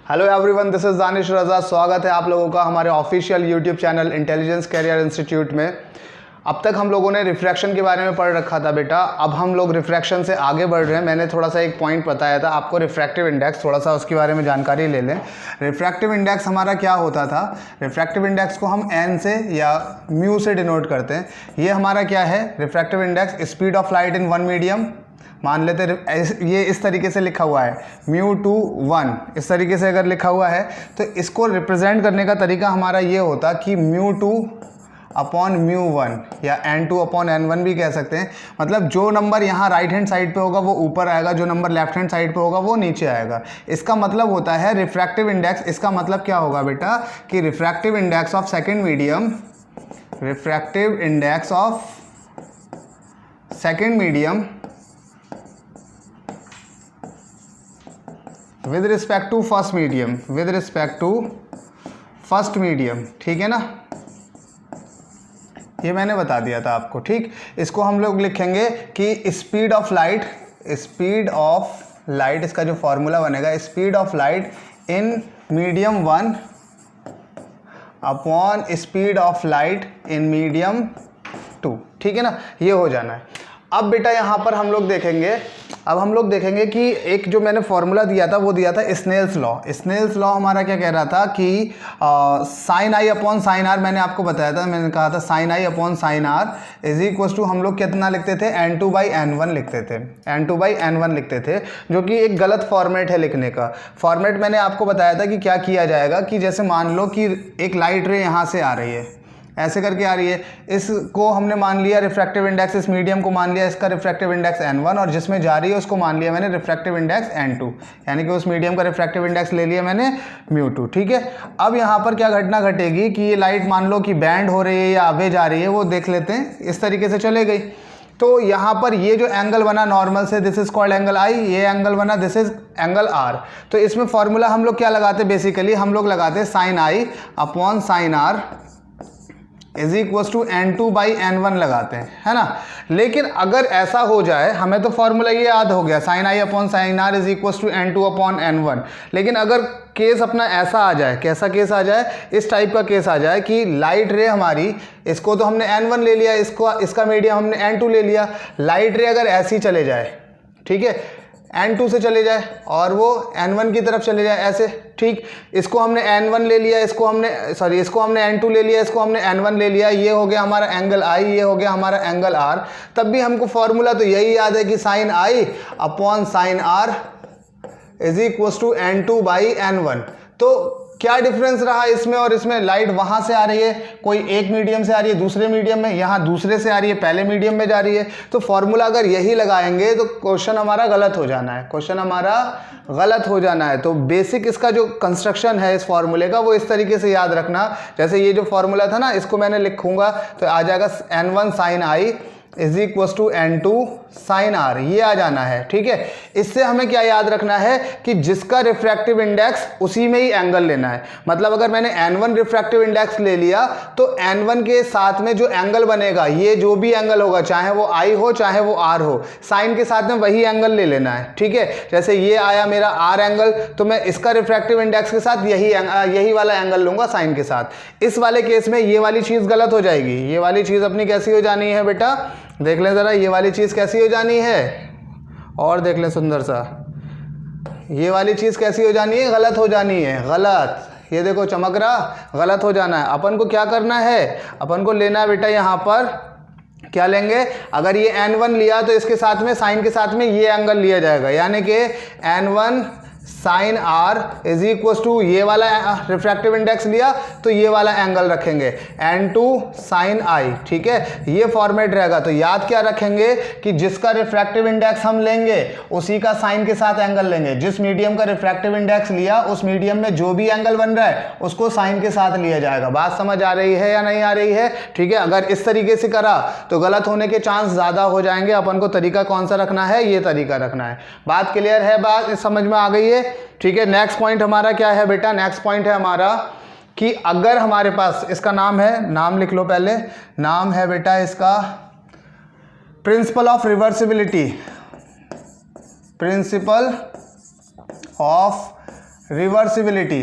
Hello everyone, this is Danish Raza. स्वागत है आप लोगों का हमारे official YouTube channel intelligence career institute में। अब तक हम लोगों ने रिफ्रैक्शन के बारे में पढ़ रखा था बेटा। अब हम लोग रिफ्रैक्शन से आगे बढ़ रहे हैं। मैंने थोड़ा सा एक पॉइंट बताया था आपको, रिफ्रैक्टिव इंडेक्स, थोड़ा सा उसके बारे में जानकारी ले लें। रिफ्रैक्टिव इंडेक्स हमारा क्या होता था? रिफ्रैक्टिव इंडेक्स को हम एन से या म्यू से डिनोट करते हैं। ये हमारा क्या है? Refractive index speed of light in one medium. मान लेते ये इस तरीके से लिखा हुआ है μ/1, इस तरीके से अगर लिखा हुआ है तो इसको रिप्रेजेंट करने का तरीका हमारा ये होता कि μ2/μ1 या n2/n1 भी कह सकते हैं। मतलब जो नंबर यहाँ राइट हैंड साइड पे होगा वो ऊपर आएगा, जो नंबर लेफ्ट हैंड साइड पे होगा वो नीचे आएगा। इसका मतलब होता है रिफ्रैक्टिव इंडेक्स। इसका मतलब क्या होगा बेटा कि refractive index of second medium, refractive index of second medium with respect to first medium, with respect to first medium, ठीक है ना। ये मैंने बता दिया था आपको, ठीक। इसको हम लोग लिखेंगे कि speed of light, speed of light, इसका जो फॉर्मूला बनेगा speed of light in medium 1 upon speed of light in medium 2, ठीक है ना। ये हो जाना है। अब बेटा यहाँ पर हम लोग देखेंगे, अब हम लोग देखेंगे कि एक जो मैंने फॉर्मूला दिया था वो दिया था स्नेल्स लॉ। स्नेल्स लॉ हमारा क्या कह रहा था कि sine i upon sine r, मैंने आपको बताया था, मैंने कहा था sine i upon sine r is equal to हम लोग कितना लिखते थे? n2/n1 लिखते थे, n2/n1 लिखते थे, जो कि एक गलत फॉर्मेट है लिखने का। फॉर्मेट मैंने आपको बताया था कि क्या किया जाएगा कि जैसे मान लो कि एक लाइट रे यहाँ से आ रही है, ऐसे करके आ रही है, इसको हमने मान लिया रिफ्रैक्टिव इंडेक्स, इस मीडियम को मान लिया इसका रिफ्रैक्टिव इंडेक्स n1, और जिसमें जा रही है उसको मान लिया मैंने रिफ्रैक्टिव इंडेक्स n2, यानी कि उस मीडियम का रिफ्रैक्टिव इंडेक्स ले लिया मैंने μ2, ठीक है। अब यहाँ पर क्या घटना घटेगी कि ये लाइट मान लो कि बैंड हो रही है या आगे जा रही है, वो देख लेते हैं। इस तरीके से चले गई तो यहाँ पर ये जो एंगल बना नॉर्मल से, दिस इज कॉल्ड एंगल आई, ये एंगल बना दिस इज एंगल आर। तो इसमें फॉर्मूला हम लोग क्या लगाते? बेसिकली हम लोग लगाते sine i upon sine r is equal to n2/n1 लगाते हैं, है ना। लेकिन अगर ऐसा हो जाए, हमें तो फॉर्मूला ये याद हो गया sine i upon sine r is equal to n2/n1, लेकिन अगर केस अपना ऐसा आ जाए, कैसा केस आ जाए? इस टाइप का केस आ जाए कि लाइट रे हमारी, इसको तो हमने n1 ले लिया, इसका मीडियम हमने n2 ले लिया। लाइट रे अगर ऐसी चले जाए, ठीक है, n2 से चले जाए और वो n1 की तरफ चले जाए, ऐसे, ठीक। इसको हमने n1 ले लिया, इसको हमने n2 ले लिया, इसको हमने n1 ले लिया। ये हो गया हमारा एंगल आई, ये हो गया हमारा एंगल आर। तब भी हमको फॉर्मूला तो यही याद है कि sine i upon sine r is equal to n2/n1। तो क्या डिफरेंस रहा इसमें और इसमें? लाइट वहां से आ रही है, कोई एक मीडियम से आ रही है दूसरे मीडियम में, यहाँ दूसरे से आ रही है पहले मीडियम में जा रही है। तो फॉर्मूला अगर यही लगाएंगे तो क्वेश्चन हमारा गलत हो जाना है, क्वेश्चन हमारा गलत हो जाना है। तो बेसिक इसका जो कंस्ट्रक्शन है इस फॉर्मूले का वो इस तरीके से याद रखना। जैसे ये जो फॉर्मूला था ना, इसको मैंने लिखूंगा तो आ जाएगा n1 sine i is equal to n2 sine r, ये आ जाना है, ठीक है। इससे हमें क्या याद रखना है कि जिसका रिफ्रैक्टिव इंडेक्स उसी में ही एंगल लेना है। मतलब अगर मैंने n1 रिफ्रैक्टिव इंडेक्स ले लिया तो n1 के साथ में जो एंगल बनेगा, ये जो भी एंगल होगा, चाहे वो i हो चाहे वो r हो, साइन के साथ में वही एंगल ले लेना है, ठीक है। जैसे ये आया मेरा r एंगल, तो मैं इसका रिफ्रैक्टिव इंडेक्स के साथ यही वाला एंगल लूंगा साइन के साथ। इस वाले केस में ये वाली चीज गलत हो जाएगी। ये वाली चीज अपनी कैसी हो जानी है बेटा? देख लें ज़रा, ये वाली चीज़ कैसी हो जानी है, और देख लें सुंदर सा, ये वाली चीज़ कैसी हो जानी है? गलत हो जानी है, गलत। ये देखो चमक रहा, गलत हो जाना है। अपन को क्या करना है? अपन को लेना है बेटा, यहाँ पर क्या लेंगे? अगर ये n1 लिया तो इसके साथ में, साइन के साथ में ये एंगल लिया जाएगा, यानी कि n1 sine r is equal to ये वाला रिफ्रैक्टिव इंडेक्स लिया तो ये वाला एंगल रखेंगे n2 साइन आई, ठीक है। ये फॉर्मेट रहेगा। तो याद क्या रखेंगे कि जिसका रिफ्रैक्टिव इंडेक्स हम लेंगे उसी का साइन के साथ एंगल लेंगे। जिस मीडियम का रिफ्रैक्टिव इंडेक्स लिया उस मीडियम में जो भी एंगल बन रहा है उसको साइन के साथ लिया जाएगा। बात समझ आ रही है या नहीं आ रही है? ठीक है। अगर इस तरीके से करा तो गलत होने के चांस ज्यादा हो जाएंगे। अपन को तरीका कौन सा रखना है? ये तरीका रखना है। बात क्लियर है? बात समझ में आ गई है? ठीक है। नेक्स्ट पॉइंट हमारा क्या है बेटा? नेक्स्ट पॉइंट है हमारा कि अगर हमारे पास, इसका नाम है, नाम लिख लो पहले, नाम है बेटा इसका principle of reversibility, principle of reversibility,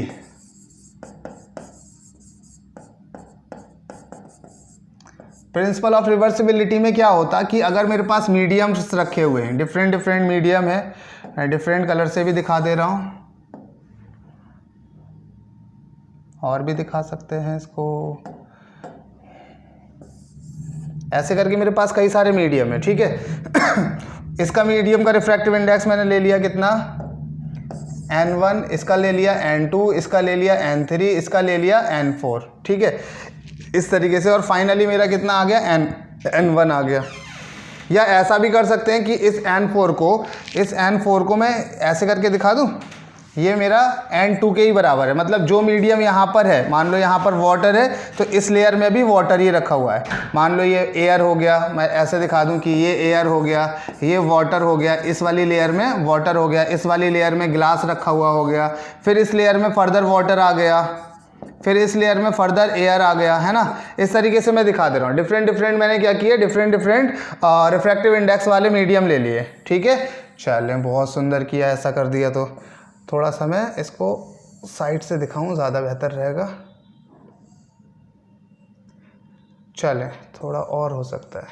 principle of reversibility में क्या होता कि अगर मेरे पास मीडियम्स रखे हुए हैं, डिफरेंट डिफरेंट मीडियम है, मैं डिफरेंट कलर से भी दिखा दे रहा हूँ और भी दिखा सकते हैं इसको, ऐसे करके मेरे पास कई सारे मीडियम है, ठीक है। इसका मीडियम का रिफ्रैक्टिव इंडेक्स मैंने ले लिया कितना, N1, इसका ले लिया N2, इसका ले लिया N3, इसका ले लिया N4, ठीक है, इस तरीके से। और फाइनली मेरा कितना आ गया, N1 आ गया। या ऐसा भी कर सकते हैं कि इस N4 को मैं ऐसे करके दिखा दूं, ये मेरा N2 के ही बराबर है, मतलब जो मीडियम यहाँ पर है, मान लो यहाँ पर वाटर है तो इस लेयर में भी वाटर ही रखा हुआ है। मान लो ये एयर हो गया, मैं ऐसे दिखा दूं कि ये एयर हो गया, ये वाटर हो गया, इस वाली लेयर में वाटर हो गया, इस वाली लेयर में ग्लास रखा हुआ हो गया, फिर इस लेयर में फर्दर वाटर आ गया, फिर इस लेयर में फर्दर एयर आ गया, है ना। इस तरीके से मैं दिखा दे रहा हूँ। डिफरेंट डिफरेंट मैंने क्या किया, डिफरेंट रिफ्रैक्टिव इंडेक्स वाले मीडियम ले लिए, ठीक है। चलें, बहुत सुंदर किया, ऐसा कर दिया तो थोड़ा सा मैं इसको साइड से दिखाऊं, ज़्यादा बेहतर रहेगा। चलें, थोड़ा और हो सकता है,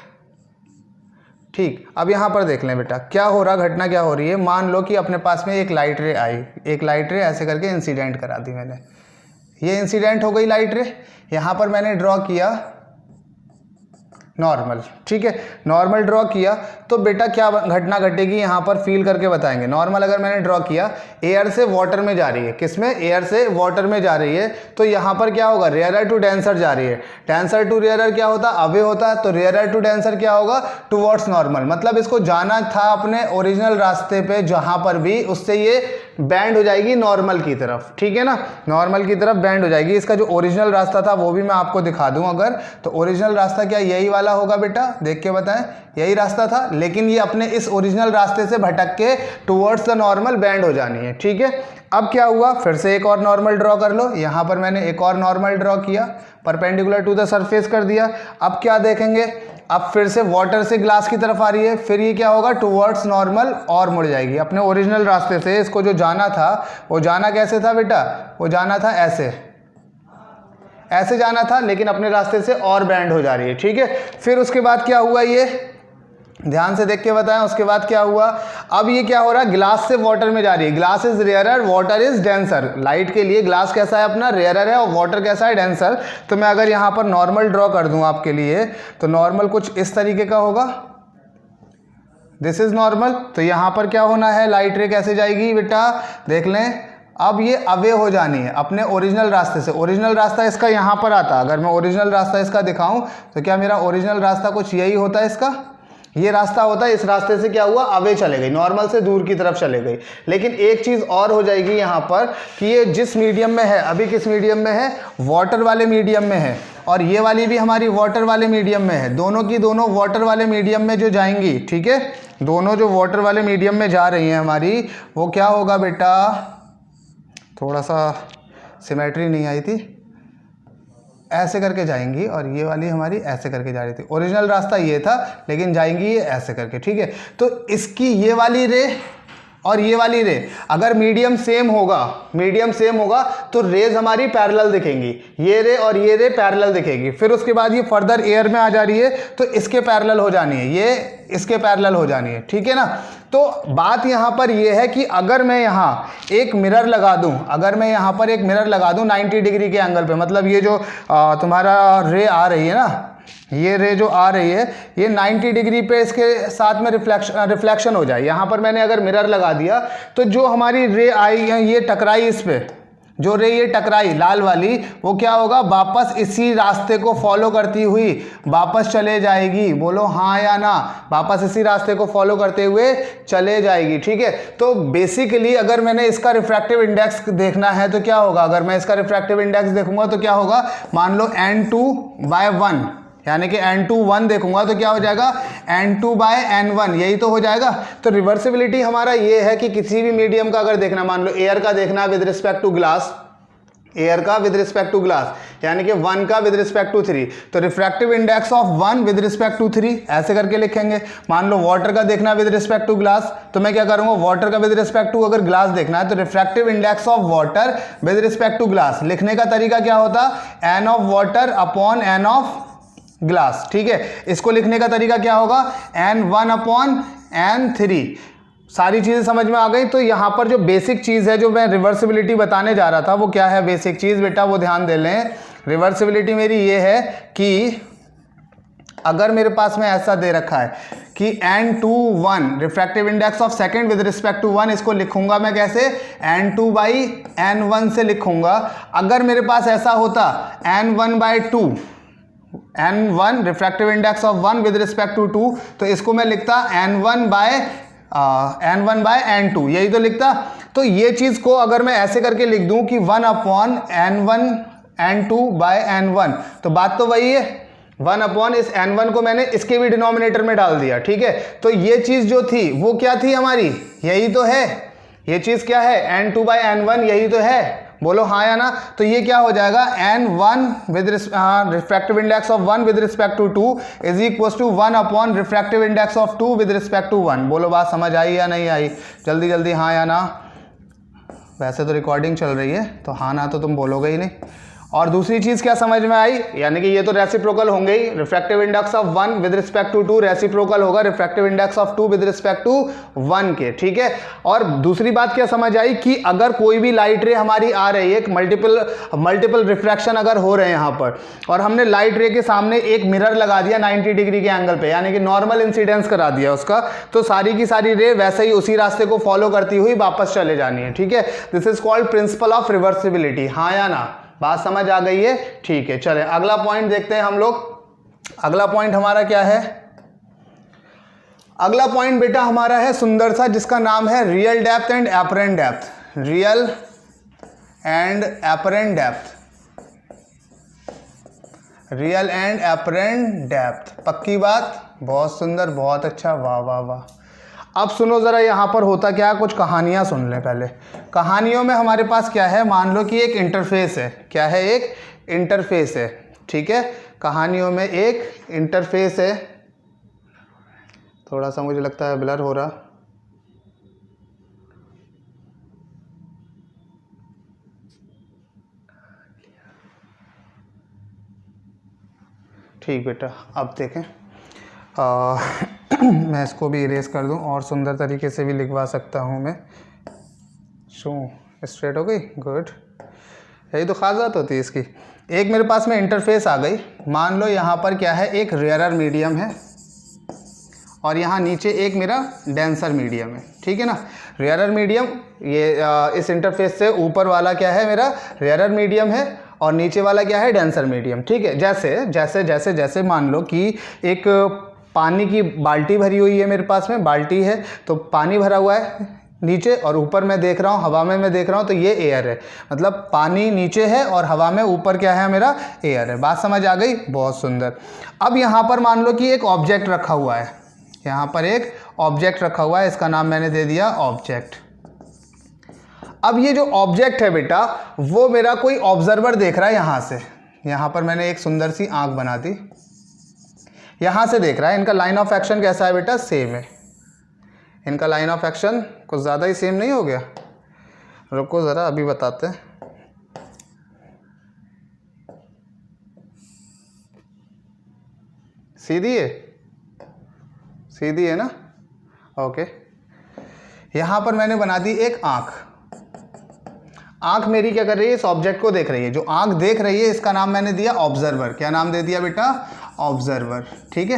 ठीक। अब यहाँ पर देख लें बेटा, क्या हो रहा, घटना क्या हो रही है। मान लो कि अपने पास में एक लाइट रे आई, एक लाइट रे ऐसे करके इंसिडेंट करा दी मैंने, ये इंसिडेंट हो गई लाइट रे। यहाँ पर मैंने ड्रॉ किया नॉर्मल, ठीक है, नॉर्मल ड्रॉ किया तो बेटा क्या घटना घटेगी यहाँ पर फील करके बताएंगे। नॉर्मल अगर मैंने ड्रॉ किया, एयर से वाटर में जा रही है, किसमें, एयर से वाटर में जा रही है, तो यहाँ पर क्या होगा, रेयरर टू डेंसर जा रही है। डेंसर टू रेयरर क्या होता, अवे होता है, तो रेयरर टू डेंसर क्या होगा, टुवर्ड्स नॉर्मल। मतलब इसको जाना था अपने ओरिजिनल रास्ते पे जहाँ पर भी, उससे ये बैंड हो जाएगी नॉर्मल की तरफ, ठीक है ना, नॉर्मल की तरफ बैंड हो जाएगी। इसका जो ओरिजिनल रास्ता था वो भी मैं आपको दिखा दूं अगर, तो ओरिजिनल रास्ता क्या यही वाला होगा बेटा, देख के बताएं, यही रास्ता था, लेकिन ये अपने इस ओरिजिनल रास्ते से भटक के टुवर्ड्स द नॉर्मल बैंड हो जानी है, ठीक है। अब क्या हुआ, फिर से एक और नॉर्मल ड्रॉ कर लो। यहाँ पर मैंने एक और नॉर्मल ड्रॉ किया, परपेंडिकुलर टू द सरफेस कर दिया। अब क्या देखेंगे, अब फिर से वाटर से ग्लास की तरफ आ रही है, फिर ये क्या होगा, टुवर्ड्स नॉर्मल और मुड़ जाएगी अपने ओरिजिनल रास्ते से। इसको जो जाना था वो जाना कैसे था बेटा, वो जाना था ऐसे जाना था, लेकिन अपने रास्ते से और बैंड हो जा रही है, ठीक है। फिर उसके बाद क्या हुआ, ये ध्यान से देख के बताएं, उसके बाद क्या हुआ। अब ये क्या हो रहा है, ग्लास से वाटर में जा रही है, glass is rarer, water is denser. Light के लिए ग्लास कैसा है अपना, रेयरर है, और वाटर कैसा है, डेंसर। तो मैं अगर यहाँ पर नॉर्मल ड्रॉ कर दूं आपके लिए, तो नॉर्मल कुछ इस तरीके का होगा, दिस इज नॉर्मल। तो यहाँ पर क्या होना है, लाइट रे कैसे जाएगी बेटा, देख लें, अब ये अवे हो जानी है अपने ओरिजिनल रास्ते से। ओरिजिनल रास्ता इसका यहाँ पर आता, अगर मैं ओरिजिनल रास्ता इसका दिखाऊं तो क्या मेरा ओरिजिनल रास्ता कुछ यही होता है, इसका ये रास्ता होता है। इस रास्ते से क्या हुआ, अवे चले गई, नॉर्मल से दूर की तरफ चले गई। लेकिन एक चीज़ और हो जाएगी यहाँ पर कि ये जिस मीडियम में है, अभी किस मीडियम में है, वाटर वाले मीडियम में है, और ये वाली भी हमारी वाटर वाले मीडियम में है। दोनों की दोनों वाटर वाले मीडियम में जो जाएंगी, ठीक है, दोनों जो वाटर वाले मीडियम में जा रही हैं हमारी, वो क्या होगा बेटा, थोड़ा सा सिमेट्री नहीं आई थी, ऐसे करके जाएंगी, और ये वाली हमारी ऐसे करके जा रही थी। ओरिजिनल रास्ता ये था, लेकिन जाएंगी ये ऐसे करके, ठीक है। तो इसकी ये वाली रे और ये वाली रे अगर मीडियम सेम होगा तो रेज हमारी पैरेलल दिखेंगी, ये रे और ये रे पैरेलल दिखेगी। फिर उसके बाद ये फर्दर एयर में आ जा रही है तो इसके पैरेलल हो जानी है, ये इसके पैरेलल हो जानी है, ठीक है ना। तो बात यहाँ पर ये है कि अगर मैं यहाँ एक मिरर लगा दूँ, अगर मैं यहाँ पर एक मिरर लगा दूँ 90 डिग्री के एंगल पे, मतलब ये जो तुम्हारा रे आ रही है ना, ये रे जो आ रही है ये 90 डिग्री पे इसके साथ में रिफ्लेक्शन हो जाए। यहाँ पर मैंने अगर मिरर लगा दिया तो जो हमारी रे आई है ये टकराई, इस पे जो रे ये टकराई लाल वाली, वो क्या होगा, वापस इसी रास्ते को फॉलो करती हुई वापस चले जाएगी। बोलो हाँ या ना, वापस इसी रास्ते को फॉलो करते हुए चले जाएगी, ठीक है। तो बेसिकली अगर मैंने इसका रिफ्रैक्टिव इंडेक्स देखना है तो क्या होगा, अगर मैं इसका रिफ्रैक्टिव इंडेक्स देखूंगा तो क्या होगा, मान लो N2/1 यानी कि N2/1 देखूंगा तो क्या हो जाएगा, N2/N1, यही तो हो जाएगा। तो रिवर्सिबिलिटी हमारा ये है कि किसी भी मीडियम का अगर देखना, मान लो एयर का देखना with respect to glass, air का विद रिस्पेक्ट टू ग्लास, यानी कि 1 का विद रिस्पेक्ट टू 3, तो refractive index of 1 with respect to 3 ऐसे करके लिखेंगे। मान लो वाटर का देखना विद रिस्पेक्ट टू ग्लास, तो मैं क्या करूंगा, वाटर का विद रिस्पेक्ट टू अगर ग्लास देखना है तो refractive index of water with respect to glass, लिखने का तरीका क्या होता, n of water upon n of glass. ठीक है, इसको लिखने का तरीका क्या होगा, n1 अपॉन n3। सारी चीज़ें समझ में आ गई। तो यहाँ पर जो बेसिक चीज़ है जो मैं रिवर्सिबिलिटी बताने जा रहा था वो क्या है, बेसिक चीज़ बेटा वो ध्यान दे लें। रिवर्सिबिलिटी मेरी ये है कि अगर मेरे पास में ऐसा दे रखा है कि n2 refractive index of second with respect to 1, इसको लिखूंगा मैं कैसे, n2/n1 से लिखूंगा। अगर मेरे पास ऐसा होता n1/2, n1 refractive index of 1 with respect to 2, तो इसको मैं लिखता n1/n2, यही तो लिखता। तो ये चीज़ को अगर मैं ऐसे करके लिख दूं कि 1 अपॉन n1 n2/n1, तो बात तो वही है, 1 अपॉन इस n1 को मैंने इसके भी डिनोमिनेटर में डाल दिया। ठीक है, तो ये चीज़ जो थी वो क्या थी हमारी, यही तो है, ये चीज़ क्या है, n2/n1 यही तो है, बोलो हाँ या ना। तो ये क्या हो जाएगा, n1 with refractive index of 1 with respect to 2 is equals to 1 upon refractive index of 2 with respect to 1। बोलो बात समझ आई या नहीं आई, जल्दी जल्दी हाँ या ना। वैसे तो रिकॉर्डिंग चल रही है तो हाँ ना तो तुम बोलोगे ही नहीं। और दूसरी चीज़ क्या समझ में आई, यानी कि ये तो रेसिप्रोकल होंगे ही, refractive index of 1 with respect to 2 reciprocal होगा refractive index of 2 with respect to 1 के। ठीक है, और दूसरी बात क्या समझ आई कि अगर कोई भी लाइट रे हमारी आ रही है, मल्टीपल रिफ्रैक्शन अगर हो रहे हैं यहाँ पर, और हमने लाइट रे के सामने एक मिरर लगा दिया 90 डिग्री के एंगल पे, यानी कि नॉर्मल इंसिडेंस करा दिया उसका, तो सारी की सारी रे वैसे ही उसी रास्ते को फॉलो करती हुई वापस चले जानी है। ठीक है, this is called principle of reversibility. हाँ या ना, बात समझ आ गई है। ठीक है, चलें अगला पॉइंट देखते हैं हम लोग। अगला पॉइंट हमारा क्या है, अगला पॉइंट बेटा हमारा है सुंदर सा, जिसका नाम है real depth and apparent depth. Real and apparent depth, real and apparent depth, पक्की बात, बहुत सुंदर, बहुत अच्छा, वाह वाह वाह। अब सुनो ज़रा यहाँ पर होता क्या है, कुछ कहानियाँ सुन लें पहले। कहानियों में हमारे पास क्या है, मान लो कि एक इंटरफेस है, क्या है, एक इंटरफेस है। ठीक है, कहानियों में एक इंटरफेस है, थोड़ा सा मुझे लगता है ब्लर हो रहा, ठीक बेटा। अब देखें, मैं इसको भी इरेज कर दूं और सुंदर तरीके से भी लिखवा सकता हूं मैं। शो स्ट्रेट हो गई, गुड, यही तो खास बात होती है इसकी। एक मेरे पास में इंटरफेस आ गई, मान लो यहाँ पर क्या है, एक रेयरर मीडियम है और यहाँ नीचे एक मेरा डेंसर मीडियम है। ठीक है ना, रेयरर मीडियम, ये इस इंटरफेस से ऊपर वाला क्या है मेरा रेयरर मीडियम है और नीचे वाला क्या है, डेंसर मीडियम। ठीक है, जैसे जैसे जैसे जैसे मान लो कि एक पानी की बाल्टी भरी हुई है मेरे पास में, बाल्टी है तो पानी भरा हुआ है नीचे और ऊपर मैं देख रहा हूँ, हवा में मैं देख रहा हूँ, तो ये एयर है, मतलब पानी नीचे है और हवा में ऊपर क्या है मेरा, एयर है। बात समझ आ गई, बहुत सुंदर। अब यहाँ पर मान लो कि एक ऑब्जेक्ट रखा हुआ है, यहाँ पर एक ऑब्जेक्ट रखा हुआ है, इसका नाम मैंने दे दिया ऑब्जेक्ट। अब ये जो ऑब्जेक्ट है बेटा वो मेरा कोई ऑब्जर्वर देख रहा है यहाँ से, यहाँ पर मैंने एक सुंदर सी आँख बना दी, यहाँ से देख रहा है। इनका लाइन ऑफ एक्शन कैसा है बेटा, सेम है, इनका लाइन ऑफ एक्शन कुछ ज़्यादा ही सेम नहीं हो गया, रुको ज़रा अभी बताते हैं। सीधी है, सीधी है ना, ओके। यहाँ पर मैंने बना दी एक आँख, आँख मेरी क्या कर रही है, इस ऑब्जेक्ट को देख रही है। जो आँख देख रही है इसका नाम मैंने दिया ऑब्जर्वर। क्या नाम दे दिया बेटा, ऑब्जर्वर। ठीक है,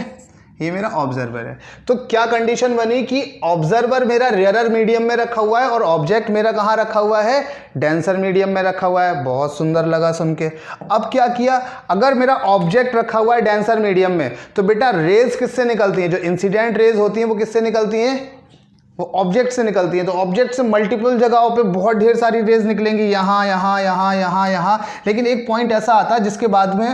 ये मेरा ऑब्जर्वर है। तो क्या कंडीशन बनी कि ऑब्जर्वर मेरा रेयरर मीडियम में रखा हुआ है और ऑब्जेक्ट मेरा कहाँ रखा हुआ है, डेंसर मीडियम में रखा हुआ है। बहुत सुंदर लगा सुन के। अब क्या किया, अगर मेरा ऑब्जेक्ट रखा हुआ है डेंसर मीडियम में तो बेटा रेज किससे निकलती हैं, जो इंसिडेंट रेज होती हैं वो किससे निकलती हैं, वो ऑब्जेक्ट से निकलती है। तो ऑब्जेक्ट से मल्टीपल जगहों पे बहुत ढेर सारी रेज निकलेंगी, यहाँ यहाँ यहाँ यहाँ यहाँ, लेकिन एक पॉइंट ऐसा आता है जिसके बाद में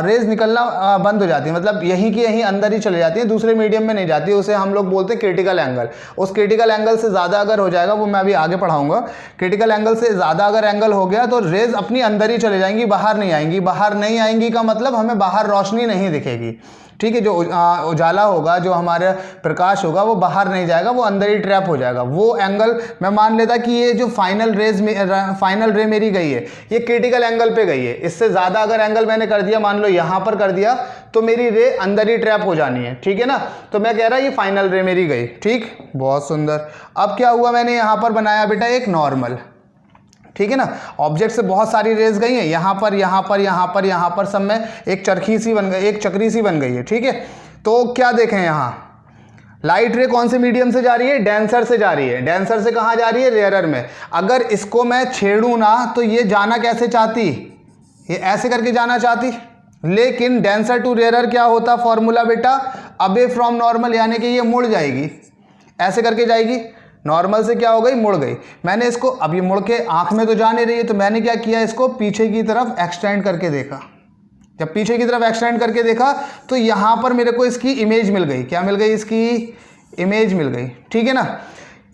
रेज निकलना बंद हो जाती है, मतलब यहीं की यहीं अंदर ही चले जाती है, दूसरे मीडियम में नहीं जाती। उसे हम लोग बोलते हैं क्रिटिकल एंगल। उस क्रिटिकल एंगल से ज़्यादा अगर हो जाएगा, वो मैं अभी आगे पढ़ाऊंगा, क्रिटिकल एंगल से ज़्यादा अगर एंगल हो गया तो रेज अपनी अंदर ही चले जाएंगी, बाहर नहीं आएंगी। बाहर नहीं आएंगी का मतलब हमें बाहर रोशनी नहीं दिखेगी, ठीक है। जो उजाला होगा, जो हमारा प्रकाश होगा, वो बाहर नहीं जाएगा, वो अंदर ही ट्रैप हो जाएगा। वो एंगल मैं मान लेता कि ये जो फाइनल रे मेरी गई है, ये क्रिटिकल एंगल पे गई है। इससे ज़्यादा अगर एंगल मैंने कर दिया, मान लो यहाँ पर कर दिया, तो मेरी रे अंदर ही ट्रैप हो जानी है, ठीक है ना। तो मैं कह रहा ये फाइनल रे मेरी गई, ठीक, बहुत सुंदर। अब क्या हुआ, मैंने यहाँ पर बनाया बेटा एक नॉर्मल, ठीक है ना। ऑब्जेक्ट से बहुत सारी रेज गई हैं, यहाँ पर यहाँ पर यहाँ पर यहाँ पर, सब में एक चरखी सी बन गई, एक चक्री सी बन गई है, ठीक है। तो क्या देखें, यहाँ लाइट रे कौन से मीडियम से जा रही है, डेंसर से जा रही है। डेंसर से कहाँ जा रही है, रेयरर में। अगर इसको मैं छेड़ूँ ना तो ये जाना कैसे चाहती, ये ऐसे करके जाना चाहती, लेकिन डेंसर टू रेयरर क्या होता फॉर्मूला बेटा, अवे फ्रॉम नॉर्मल, यानी कि ये मुड़ जाएगी, ऐसे करके जाएगी। नॉर्मल से क्या हो गई, मुड़ गई। मैंने इसको, अब ये मुड़ के आंख में तो जा नहीं रही है, तो मैंने क्या किया, इसको पीछे की तरफ एक्सटेंड करके देखा। जब पीछे की तरफ एक्सटेंड करके देखा तो यहाँ पर मेरे को इसकी इमेज मिल गई। क्या मिल गई, इसकी इमेज मिल गई, ठीक है ना।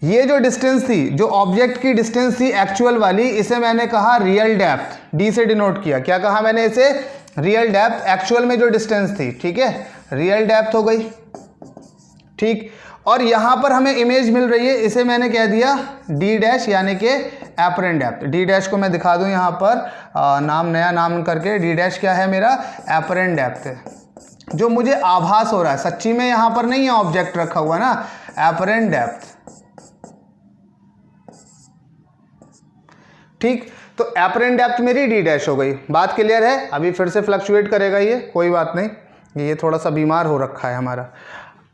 ये जो डिस्टेंस थी, जो ऑब्जेक्ट की डिस्टेंस थी एक्चुअल वाली, इसे मैंने कहा रियल डेप्थ, डी से डिनोट किया। क्या कहा मैंने इसे, रियल डेप्थ, एक्चुअल में जो डिस्टेंस थी, ठीक है, रियल डेप्थ हो गई, ठीक। और यहाँ पर हमें इमेज मिल रही है, इसे मैंने कह दिया डी डैश, यानी कि एपरेंट डेप्थ। डी डैश को मैं दिखा दूँ यहाँ पर, नाम नया नाम करके, डी डैश क्या है मेरा, एपरेंट डेप्थ है, जो मुझे आभास हो रहा है, सच्ची में यहाँ पर नहीं है ऑब्जेक्ट रखा हुआ ना, एपरेंट डेप्थ, ठीक। तो एपरेंट डेप्थ मेरी डी डैश हो गई। बात क्लियर है। अभी फिर से फ्लक्चुएट करेगा ये, कोई बात नहीं, ये थोड़ा सा बीमार हो रखा है हमारा।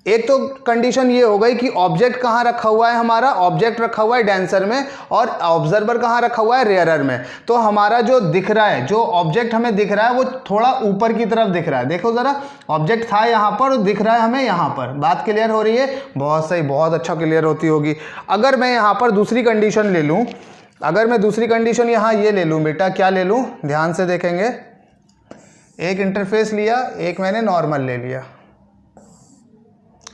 एक तो कंडीशन ये हो गई कि ऑब्जेक्ट कहाँ रखा हुआ है हमारा, ऑब्जेक्ट रखा हुआ है डेंसर में, और ऑब्जर्वर कहाँ रखा हुआ है, रेयरर में। तो हमारा जो दिख रहा है, जो ऑब्जेक्ट हमें दिख रहा है, वो थोड़ा ऊपर की तरफ दिख रहा है। देखो जरा, ऑब्जेक्ट था यहाँ पर, दिख रहा है हमें यहाँ पर। बात क्लियर हो रही है, बहुत सही, बहुत अच्छा क्लियर होती होगी। अगर मैं यहाँ पर दूसरी कंडीशन ले लूँ, अगर मैं दूसरी कंडीशन यहाँ ये ले लूँ बेटा, क्या ले लूँ, ध्यान से देखेंगे, एक इंटरफेस लिया, एक मैंने नॉर्मल ले लिया,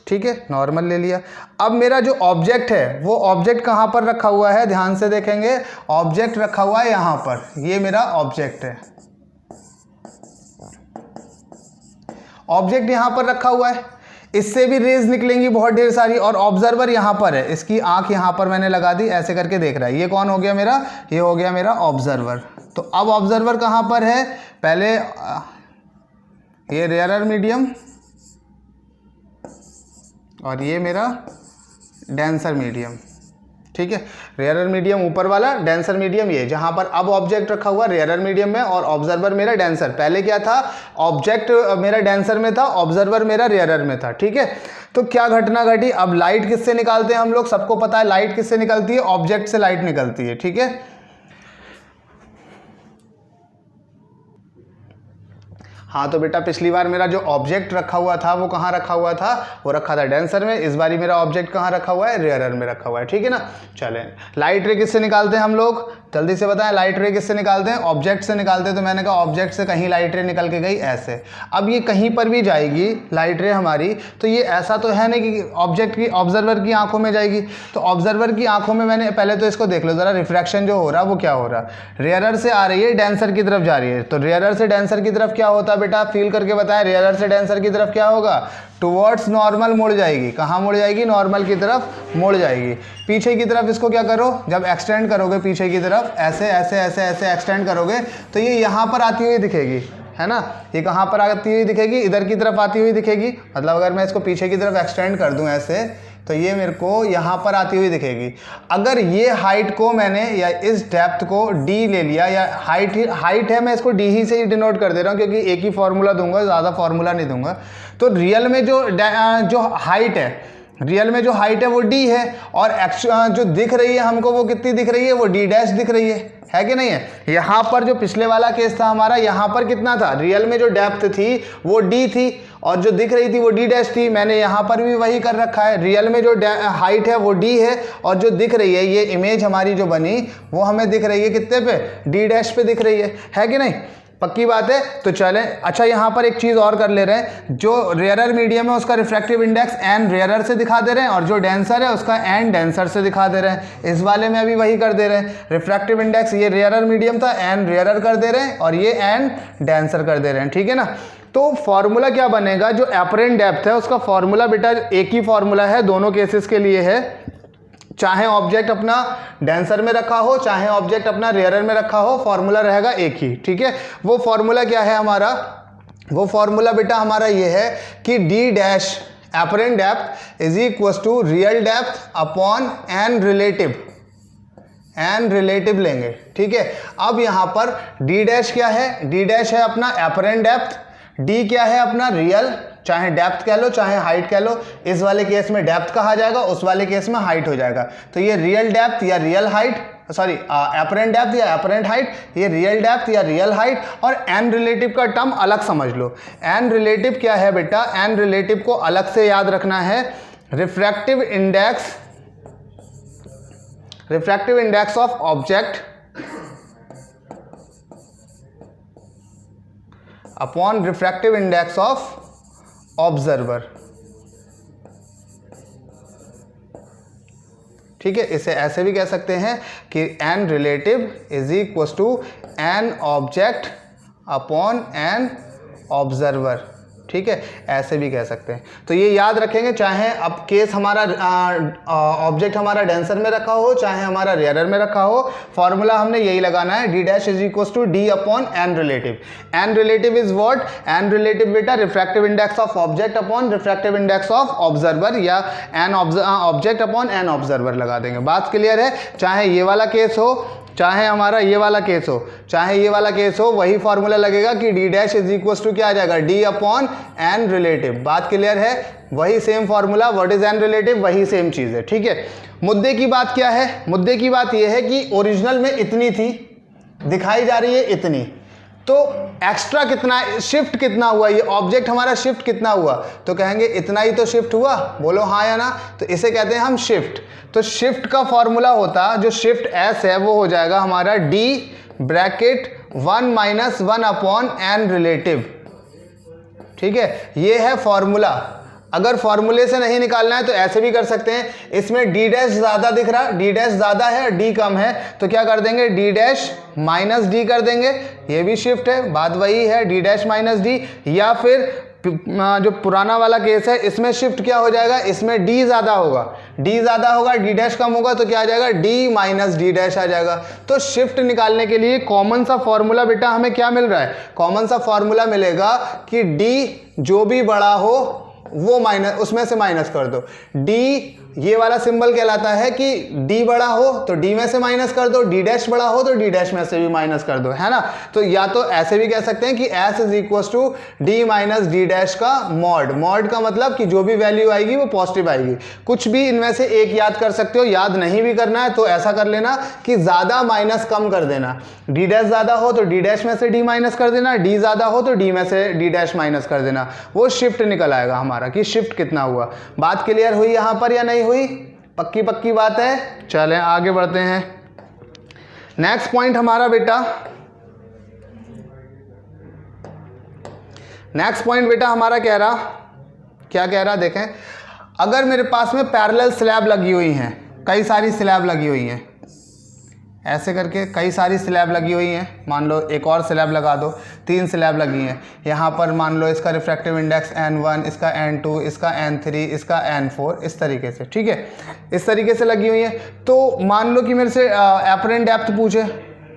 ठीक है, नॉर्मल ले लिया। अब मेरा जो ऑब्जेक्ट है, वो ऑब्जेक्ट कहाँ पर रखा हुआ है, ध्यान से देखेंगे, ऑब्जेक्ट रखा हुआ है यहाँ पर, ये मेरा ऑब्जेक्ट है, ऑब्जेक्ट यहाँ पर रखा हुआ है। इससे भी रेज निकलेंगी बहुत ढेर सारी, और ऑब्जर्वर यहाँ पर है, इसकी आंख यहाँ पर मैंने लगा दी, ऐसे करके देख रहा है। ये कौन हो गया मेरा, ये हो गया मेरा ऑब्जर्वर। तो अब ऑब्जर्वर कहाँ पर है, पहले ये रेयरर मीडियम, और ये मेरा डेंसर मीडियम, ठीक है। रेयरर मीडियम ऊपर वाला, डेंसर मीडियम ये, जहां पर अब ऑब्जेक्ट रखा हुआ रेयरर मीडियम में, और ऑब्जर्वर मेरा डेंसर। पहले क्या था, ऑब्जेक्ट मेरा डेंसर में था, ऑब्जर्वर मेरा रेयरर में था, ठीक है। तो क्या घटना घटी, अब लाइट किससे निकालते हैं हम लोग, सबको पता है लाइट किससे निकलती है, ऑब्जेक्ट से लाइट निकलती है, ठीक है। हाँ तो बेटा पिछली बार मेरा जो ऑब्जेक्ट रखा हुआ था वो कहाँ रखा हुआ था, वो रखा था डेंसर में। इस बारी मेरा ऑब्जेक्ट कहाँ रखा हुआ है, रेयरर में रखा हुआ है, ठीक है ना। चलें, लाइट रे किससे निकालते हैं हम लोग, जल्दी से बताएं, लाइट रे किससे निकालते हैं, ऑब्जेक्ट से निकालते हैं। तो मैंने कहा ऑब्जेक्ट से कहीं लाइट रे निकल के गई ऐसे। अब ये कहीं पर भी जाएगी लाइट रे हमारी, तो ये ऐसा तो है नहीं कि ऑब्जेक्ट की, ऑब्जर्वर की आंखों में जाएगी। तो ऑब्जर्वर की आंखों में, मैंने पहले तो इसको देख लो जरा, रिफ्रैक्शन जो हो रहा है वो क्या हो रहा है, रेयरर से आ रही है, डेंसर की तरफ जा रही है। तो रेयरर से डेंसर की तरफ क्या होता है बेटा, फील करके बताएं, रेयरर से डेंसर की तरफ क्या होगा, टुवर्ड्स नॉर्मल मुड़ जाएगी। कहाँ मुड़ जाएगी, नॉर्मल की तरफ मुड़ जाएगी। पीछे की तरफ इसको क्या करो, जब एक्सटेंड करोगे पीछे की तरफ, ऐसे ऐसे ऐसे ऐसे एक्सटेंड करोगे तो ये यहाँ पर आती हुई दिखेगी, है ना। ये कहाँ पर आती हुई दिखेगी, इधर की तरफ आती हुई दिखेगी। मतलब अगर मैं इसको पीछे की तरफ एक्सटेंड कर दूँ ऐसे, तो ये मेरे को यहाँ पर आती हुई दिखेगी। अगर ये हाइट को मैंने, या इस डेप्थ को d ले लिया, या हाइट है, मैं इसको d ही से ही डिनोट कर दे रहा हूँ, क्योंकि एक ही फॉर्मूला दूंगा, ज़्यादा फॉर्मूला नहीं दूंगा। तो रियल में जो हाइट है, रियल में जो हाइट है वो d है, और जो दिख रही है हमको वो कितनी दिख रही है, वो d डैश दिख रही है कि नहीं है। यहाँ पर जो पिछले वाला केस था हमारा, यहाँ पर कितना था, रियल में जो डेप्थ थी वो d थी, और जो दिख रही थी वो डी डैश थी। मैंने यहाँ पर भी वही कर रखा है, रियल में जो हाइट है वो डी है और जो दिख रही है ये इमेज हमारी जो बनी वो हमें दिख रही है कितने पे, डी डैश पे दिख रही है कि नहीं, पक्की बात है। तो चलें, अच्छा यहाँ पर एक चीज़ और कर ले रहे हैं, जो रेयरर मीडियम है उसका रिफ्रैक्टिव इंडेक्स एन रेयरर से दिखा दे रहे हैं और जो डेंसर है उसका एन डेंसर से दिखा दे रहे हैं। इस वाले में अभी वही कर दे रहे हैं, रिफ्रैक्टिव इंडेक्स ये रेयरर मीडियम था, एन रेयरर कर दे रहे हैं और ये एन डेंसर कर दे रहे हैं, ठीक है ना। तो फॉर्मूला क्या बनेगा, जो एपरेंट डेप्थ है उसका फॉर्मूला बेटा एक ही फॉर्मूला है, दोनों केसेस के लिए है, चाहे ऑब्जेक्ट अपना डेंसर में रखा हो चाहे ऑब्जेक्ट अपना रेयरर में रखा हो, फॉर्मूला रहेगा एक ही, ठीक है। वो फॉर्मूला क्या है हमारा, वो फॉर्मूला बेटा हमारा ये है कि d dash apparent depth is equal to real depth upon N relative लेंगे, ठीक है। अब यहाँ पर डी डैश क्या है, डी डैश है अपना एपरेंट डेप्थ, डी क्या है अपना रियल, चाहे डेप्थ कह लो चाहे हाइट कह लो, इस वाले केस में डेप्थ कहा जाएगा, उस वाले केस में हाइट हो जाएगा। तो ये रियल डेप्थ या real height, sorry apparent depth या एपरेंट हाइट, ये रियल डेप्थ या रियल हाइट, और एन रिलेटिव का टर्म अलग समझ लो। एन रिलेटिव क्या है बेटा, एन रिलेटिव को अलग से याद रखना है, refractive index of object upon refractive index of observer, ठीक है। इसे ऐसे भी कह सकते हैं कि n relative is equal to n object upon N observer, ठीक है, ऐसे भी कह सकते हैं। तो ये याद रखेंगे, चाहे अब केस हमारा ऑब्जेक्ट हमारा डेंसर में रखा हो चाहे हमारा रेयरर में रखा हो, फॉर्मूला हमने यही लगाना है, D dash is equal to D upon N relative. N relative is what, N relative बेटा refractive index of object upon refractive index of observer, या N object upon N observer लगा देंगे। बात क्लियर है, चाहे ये वाला केस हो चाहे हमारा ये वाला केस हो, चाहे ये वाला केस हो, वही फॉर्मूला लगेगा कि d dash is equal to क्या आ जाएगा, डी अपॉन एन रिलेटिव। बात क्लियर है, वही same formula, what is n relative, वही सेम चीज़ है, ठीक है। मुद्दे की बात क्या है, मुद्दे की बात यह है कि ओरिजिनल में इतनी थी, दिखाई जा रही है इतनी, तो एक्स्ट्रा कितना, शिफ्ट कितना हुआ, ये ऑब्जेक्ट हमारा शिफ्ट कितना हुआ, तो कहेंगे इतना ही तो शिफ्ट हुआ, बोलो हाँ या ना, तो इसे कहते हैं हम शिफ्ट। तो शिफ्ट का फॉर्मूला होता, जो शिफ्ट एस है वो हो जाएगा हमारा d bracket 1 - 1 upon N relative, ठीक है, ये है फॉर्मूला। अगर फॉर्मूले से नहीं निकालना है तो ऐसे भी कर सकते हैं, इसमें डी डैश ज़्यादा दिख रहा, डी डैश ज़्यादा है डी कम है, तो क्या कर देंगे, डी डैश माइनस डी कर देंगे, ये भी शिफ्ट है, बात वही है, डी डैश माइनस डी। या फिर जो पुराना वाला केस है इसमें शिफ्ट क्या हो जाएगा, इसमें डी ज़्यादा होगा, डी ज़्यादा होगा, डी डैश कम होगा, तो क्या आ जाएगा, डी माइनस डी डैश आ जाएगा। तो शिफ्ट निकालने के लिए कॉमन सा फॉर्मूला बेटा हमें क्या मिल रहा है, कॉमन सा फॉर्मूला मिलेगा कि डी जो भी बड़ा हो वो माइनस, उसमें से माइनस कर दो। डी ये वाला सिंबल कहलाता है कि डी बड़ा हो तो डी में से माइनस कर दो, डी डैश बड़ा हो तो डी डैश में से भी माइनस कर दो, है ना। तो या तो ऐसे भी कह सकते हैं कि s is equal to d minus d dash का मॉड, मॉड का मतलब कि जो भी वैल्यू आएगी वो पॉजिटिव आएगी। कुछ भी इनमें से एक याद कर सकते हो, याद नहीं भी करना है तो ऐसा कर लेना कि ज़्यादा माइनस कम कर देना, डी डैश ज़्यादा हो तो डी डैश में से डी माइनस कर देना, डी ज़्यादा हो तो डी में से डी डैश माइनस कर देना, वो शिफ्ट निकल आएगा हमारा कि शिफ्ट कितना हुआ। बात क्लियर हुई यहाँ पर या नहीं हुई, पक्की पक्की बात है। चलें आगे बढ़ते हैं। नेक्स्ट पॉइंट हमारा बेटा, नेक्स्ट पॉइंट बेटा हमारा कह रहा, क्या कह रहा देखें, अगर मेरे पास में पैरेलल स्लैब लगी हुई हैं, कई सारी स्लैब लगी हुई हैं, ऐसे करके कई सारी स्लैब लगी हुई हैं, मान लो एक और स्लैब लगा दो, 3 स्लैब लगी हैं, यहाँ पर मान लो इसका रिफ्रैक्टिव इंडेक्स n1, इसका n2, इसका n3, इसका n4, इस तरीके से, ठीक है, इस तरीके से लगी हुई हैं। तो मान लो कि मेरे से एपरेंट डेप्थ पूछे,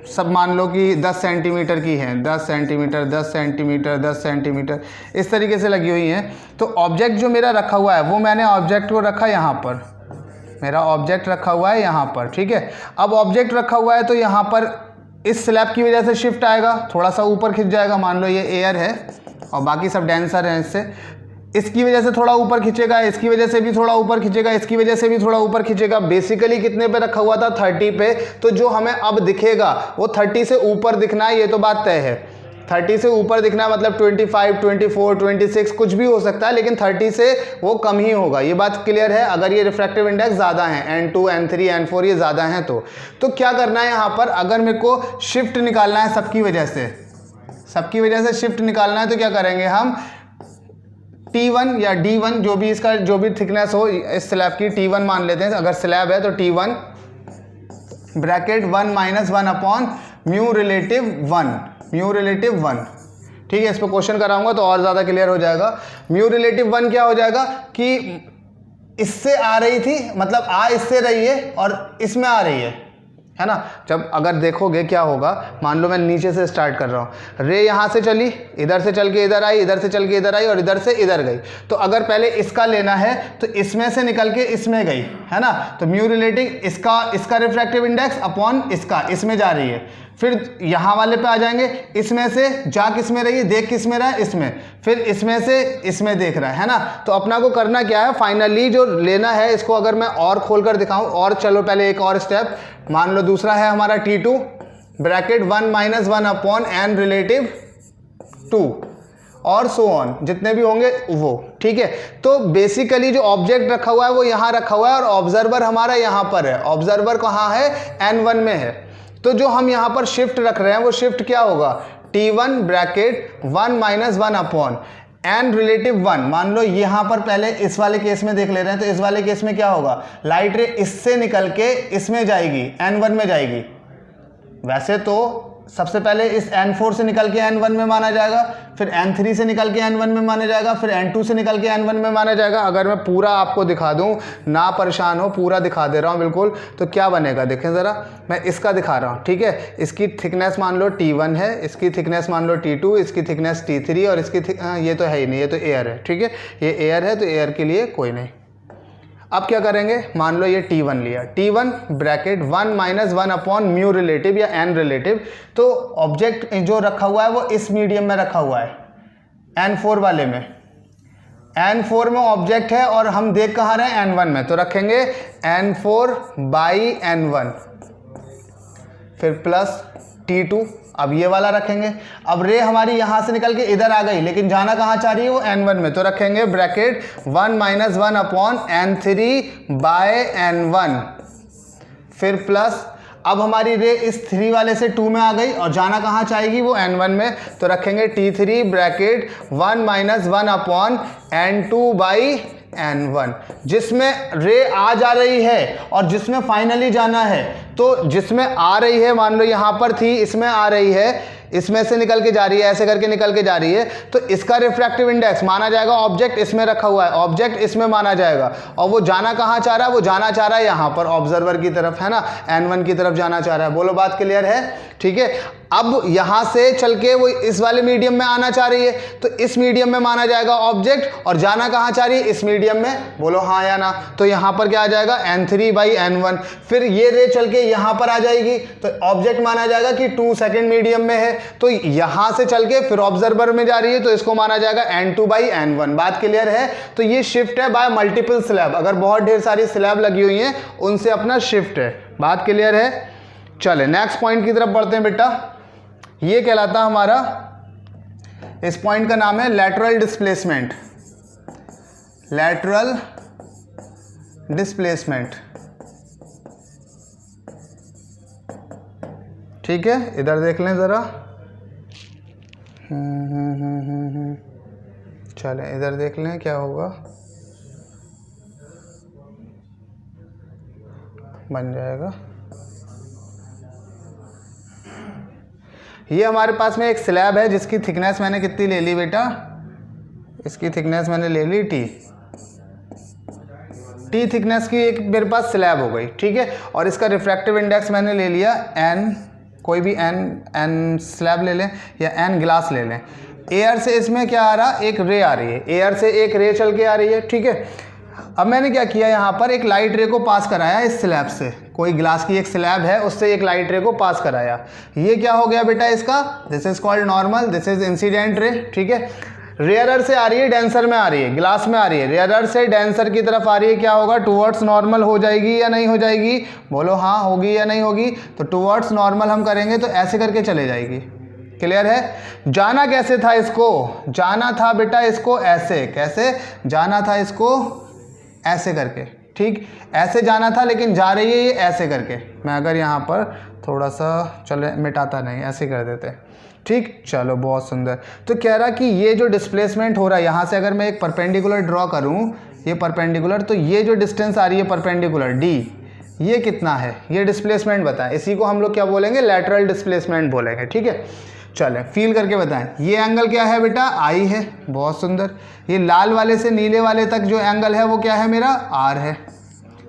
सब मान लो कि 10 सेंटीमीटर की है, 10 सेंटीमीटर 10 सेंटीमीटर 10 सेंटीमीटर इस तरीके से लगी हुई हैं। तो ऑब्जेक्ट जो मेरा रखा हुआ है वो मैंने ऑब्जेक्ट को रखा यहाँ पर, मेरा ऑब्जेक्ट रखा हुआ है यहाँ पर, ठीक है। अब ऑब्जेक्ट रखा हुआ है तो यहाँ पर इस स्लैब की वजह से शिफ्ट आएगा, थोड़ा सा ऊपर खिंच जाएगा, मान लो ये एयर है और बाकी सब डेंसर हैं, इससे इसकी वजह से थोड़ा ऊपर खींचेगा, इसकी वजह से भी थोड़ा ऊपर खींचेगा, इसकी वजह से भी थोड़ा ऊपर खींचेगा। बेसिकली कितने पे रखा हुआ था, 30 पे, तो जो हमें अब दिखेगा वो 30 से ऊपर दिखना है, ये तो बात तय है। 30 से ऊपर दिखना है मतलब 25, 24, 26 कुछ भी हो सकता है, लेकिन 30 से वो कम ही होगा। ये बात क्लियर है। अगर ये रिफ्रैक्टिव इंडेक्स ज़्यादा है, N2, N3, N4 ये ज़्यादा हैं तो क्या करना है यहाँ पर, अगर मेरे को शिफ्ट निकालना है सबकी वजह से शिफ्ट निकालना है तो क्या करेंगे हम, T1 या D1 जो भी इसका जो भी थिकनेस हो इस स्लैब की, T1 मान लेते हैं। अगर स्लैब है तो T1 bracket 1 - 1 upon mu relative 1, ठीक है। इस पर क्वेश्चन कराऊंगा तो और ज़्यादा क्लियर हो जाएगा। म्यू रिलेटिव 1 क्या हो जाएगा कि इससे आ रही थी, मतलब आ इससे रही है और इसमें आ रही है ना। जब अगर देखोगे क्या होगा, मान लो मैं नीचे से स्टार्ट कर रहा हूँ, रे यहाँ से चली, इधर से चल के इधर आई, इधर से चल के इधर आई और इधर से इधर गई। तो अगर पहले इसका लेना है तो इसमें से निकल के इसमें गई, है ना। तो म्यू रिलेटिव इसका रिफ्रैक्टिव इंडेक्स अपॉन इसमें जा रही है। फिर यहाँ वाले पे आ जाएंगे, इसमें से जा किस में रही है, देख किस में रहा है, इसमें, फिर इसमें से इसमें देख रहा है ना। तो अपना को करना क्या है, फाइनली जो लेना है इसको अगर मैं और खोलकर दिखाऊं, और चलो पहले एक और स्टेप, मान लो दूसरा है हमारा T2 bracket 1 - 1 upon N relative 2 और सो ऑन, जितने भी होंगे वो, ठीक है। तो बेसिकली जो ऑब्जेक्ट रखा हुआ है वो यहाँ रखा हुआ है और ऑब्जर्वर हमारा यहाँ पर है। ऑब्जर्वर कहाँ है, N1 में है। तो जो हम यहाँ पर शिफ्ट रख रहे हैं वो शिफ्ट क्या होगा, T1 bracket 1 - 1 upon N relative 1। मान लो यहाँ पर पहले इस वाले केस में देख ले रहे हैं, तो इस वाले केस में क्या होगा, लाइट रे इससे निकल के इसमें जाएगी, N1 में जाएगी। वैसे तो सबसे पहले इस N4 से निकल के N1 में माना जाएगा, फिर N3 से निकल के N1 में माना जाएगा, फिर N2 से निकल के N1 में माना जाएगा। अगर मैं पूरा आपको दिखा दूं, ना परेशान हो, पूरा दिखा दे रहा हूं बिल्कुल, तो क्या बनेगा देखें ज़रा। मैं इसका दिखा रहा हूं, ठीक है। इसकी थिकनेस मान लो T1 है, इसकी थिकनेस मान लो T2, इसकी थिकनेस T3 और इसकी ये तो है ही नहीं, ये तो एयर है, ठीक है। ये एयर है तो एयर के लिए कोई नहीं। अब क्या करेंगे, मान लो ये T1 लिया, T1 bracket 1 - 1 upon mu relative या N रिलेटिव। तो ऑब्जेक्ट जो रखा हुआ है वो इस मीडियम में रखा हुआ है, N4 वाले में। N4 में ऑब्जेक्ट है और हम देख कहाँ रहे हैं, N1 में। तो रखेंगे N4 बाई N1 फिर प्लस T2, अब ये वाला रखेंगे। अब रे हमारी यहाँ से निकल के इधर आ गई, लेकिन जाना कहाँ चाह रही है, वो N1 में। तो रखेंगे bracket 1 - 1 upon N3 bye N1 फिर प्लस, अब हमारी रे इस 3 वाले से 2 में आ गई और जाना कहाँ चाहेगी, वो N1 में। तो रखेंगे T3 bracket 1 - 1 upon N2 by N1, जिसमें रे आ जा रही है और जिसमें फाइनली जाना है। तो जिसमें आ रही है, मान लो यहाँ पर थी, इसमें आ रही है, इसमें से निकल के जा रही है, ऐसे करके निकल के जा रही है, तो इसका रिफ्रैक्टिव इंडेक्स माना जाएगा, ऑब्जेक्ट इसमें रखा हुआ है, ऑब्जेक्ट इसमें माना जाएगा। और वो जाना कहाँ चाह रहा है, वो जाना चाह रहा है यहाँ पर ऑब्जर्वर की तरफ, है ना, N1 की तरफ जाना चाह रहा है। बोलो बात क्लियर है, ठीक है। अब यहाँ से चल के वो इस वाले मीडियम में आना चाह रही है, तो इस मीडियम में माना जाएगा ऑब्जेक्ट, और जाना कहाँ चाह रही है, इस मीडियम में। बोलो हाँ या ना। तो यहाँ पर क्या आ जाएगा, N3 बाई N1। फिर ये रे चल के यहाँ पर आ जाएगी, तो ऑब्जेक्ट माना जाएगा कि 2 सेकेंड मीडियम में है, तो यहाँ से चल के फिर ऑब्जर्वर में जा रही है, तो इसको माना जाएगा N2 बाई N1। बात क्लियर है। तो ये शिफ्ट है बाय मल्टीपल स्लैब, अगर बहुत ढेर सारी स्लैब लगी हुई हैं उनसे अपना शिफ्ट है। बात क्लियर है। चले नेक्स्ट पॉइंट की तरफ बढ़ते हैं बेटा। ये कहलाता हमारा, इस पॉइंट का नाम है लैटरल डिस्प्लेसमेंट। लैटरल डिस्प्लेसमेंट, ठीक है। इधर देख लें ज़रा, चलें इधर देख लें क्या होगा, बन जाएगा। ये हमारे पास में एक स्लैब है जिसकी थिकनेस मैंने कितनी ले ली बेटा, इसकी थिकनेस मैंने ले ली टी थिकनेस की एक मेरे पास स्लैब हो गई, ठीक है। और इसका रिफ्रैक्टिव इंडेक्स मैंने ले लिया N, कोई भी N स्लैब ले लें या N ग्लास ले लें। एयर से इसमें क्या आ रहा, एक रे आ रही है, एयर से एक रे चल के आ रही है, ठीक है। अब मैंने क्या किया, यहाँ पर एक लाइट रे को पास कराया इस स्लैब से, कोई ग्लास की एक स्लैब है उससे एक लाइट रे को पास कराया। ये क्या हो गया बेटा इसका, this is called normal, this is incident ray, ठीक है। रेयरर से आ रही है, डेंसर में आ रही है, ग्लास में आ रही है, रेयरर से डेंसर की तरफ आ रही है, क्या होगा, टूवर्ड्स नॉर्मल हो जाएगी या नहीं हो जाएगी, बोलो हाँ होगी या नहीं होगी। तो टूवर्ड्स नॉर्मल हम करेंगे तो ऐसे करके चले जाएगी, क्लियर है। जाना कैसे था इसको, जाना था बेटा इसको ऐसे, कैसे जाना था इसको, ऐसे करके, ठीक ऐसे जाना था, लेकिन जा रही है ये ऐसे करके। मैं अगर यहाँ पर थोड़ा सा चले, मिटाता नहीं, ऐसे कर देते, ठीक। चलो बहुत सुंदर। तो कह रहा कि ये जो डिस्प्लेसमेंट हो रहा है यहाँ से, अगर मैं एक परपेंडिकुलर ड्रॉ करूँ, ये परपेंडिकुलर, तो ये जो डिस्टेंस आ रही है परपेंडिकुलर डी, ये कितना है, ये डिस्प्लेसमेंट बताएं। इसी को हम लोग क्या बोलेंगे, लैटरल डिस्प्लेसमेंट बोलेंगे, ठीक है। चलें फील करके बताएं। ये एंगल क्या है बेटा, आई है, बहुत सुंदर। ये लाल वाले से नीले वाले तक जो एंगल है वो क्या है मेरा, आर है।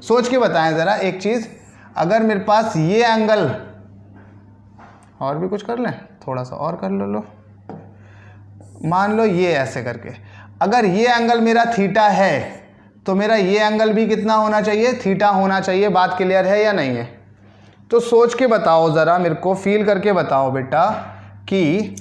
सोच के बताएं ज़रा एक चीज़, अगर मेरे पास ये एंगल, और भी कुछ कर लें, थोड़ा सा और कर लो, मान लो ये ऐसे करके, अगर ये एंगल मेरा थीटा है तो मेरा ये एंगल भी कितना होना चाहिए, थीटा होना चाहिए। बात क्लियर है या नहीं है? तो सोच के बताओ ज़रा, मेरे को फील करके बताओ बेटा कि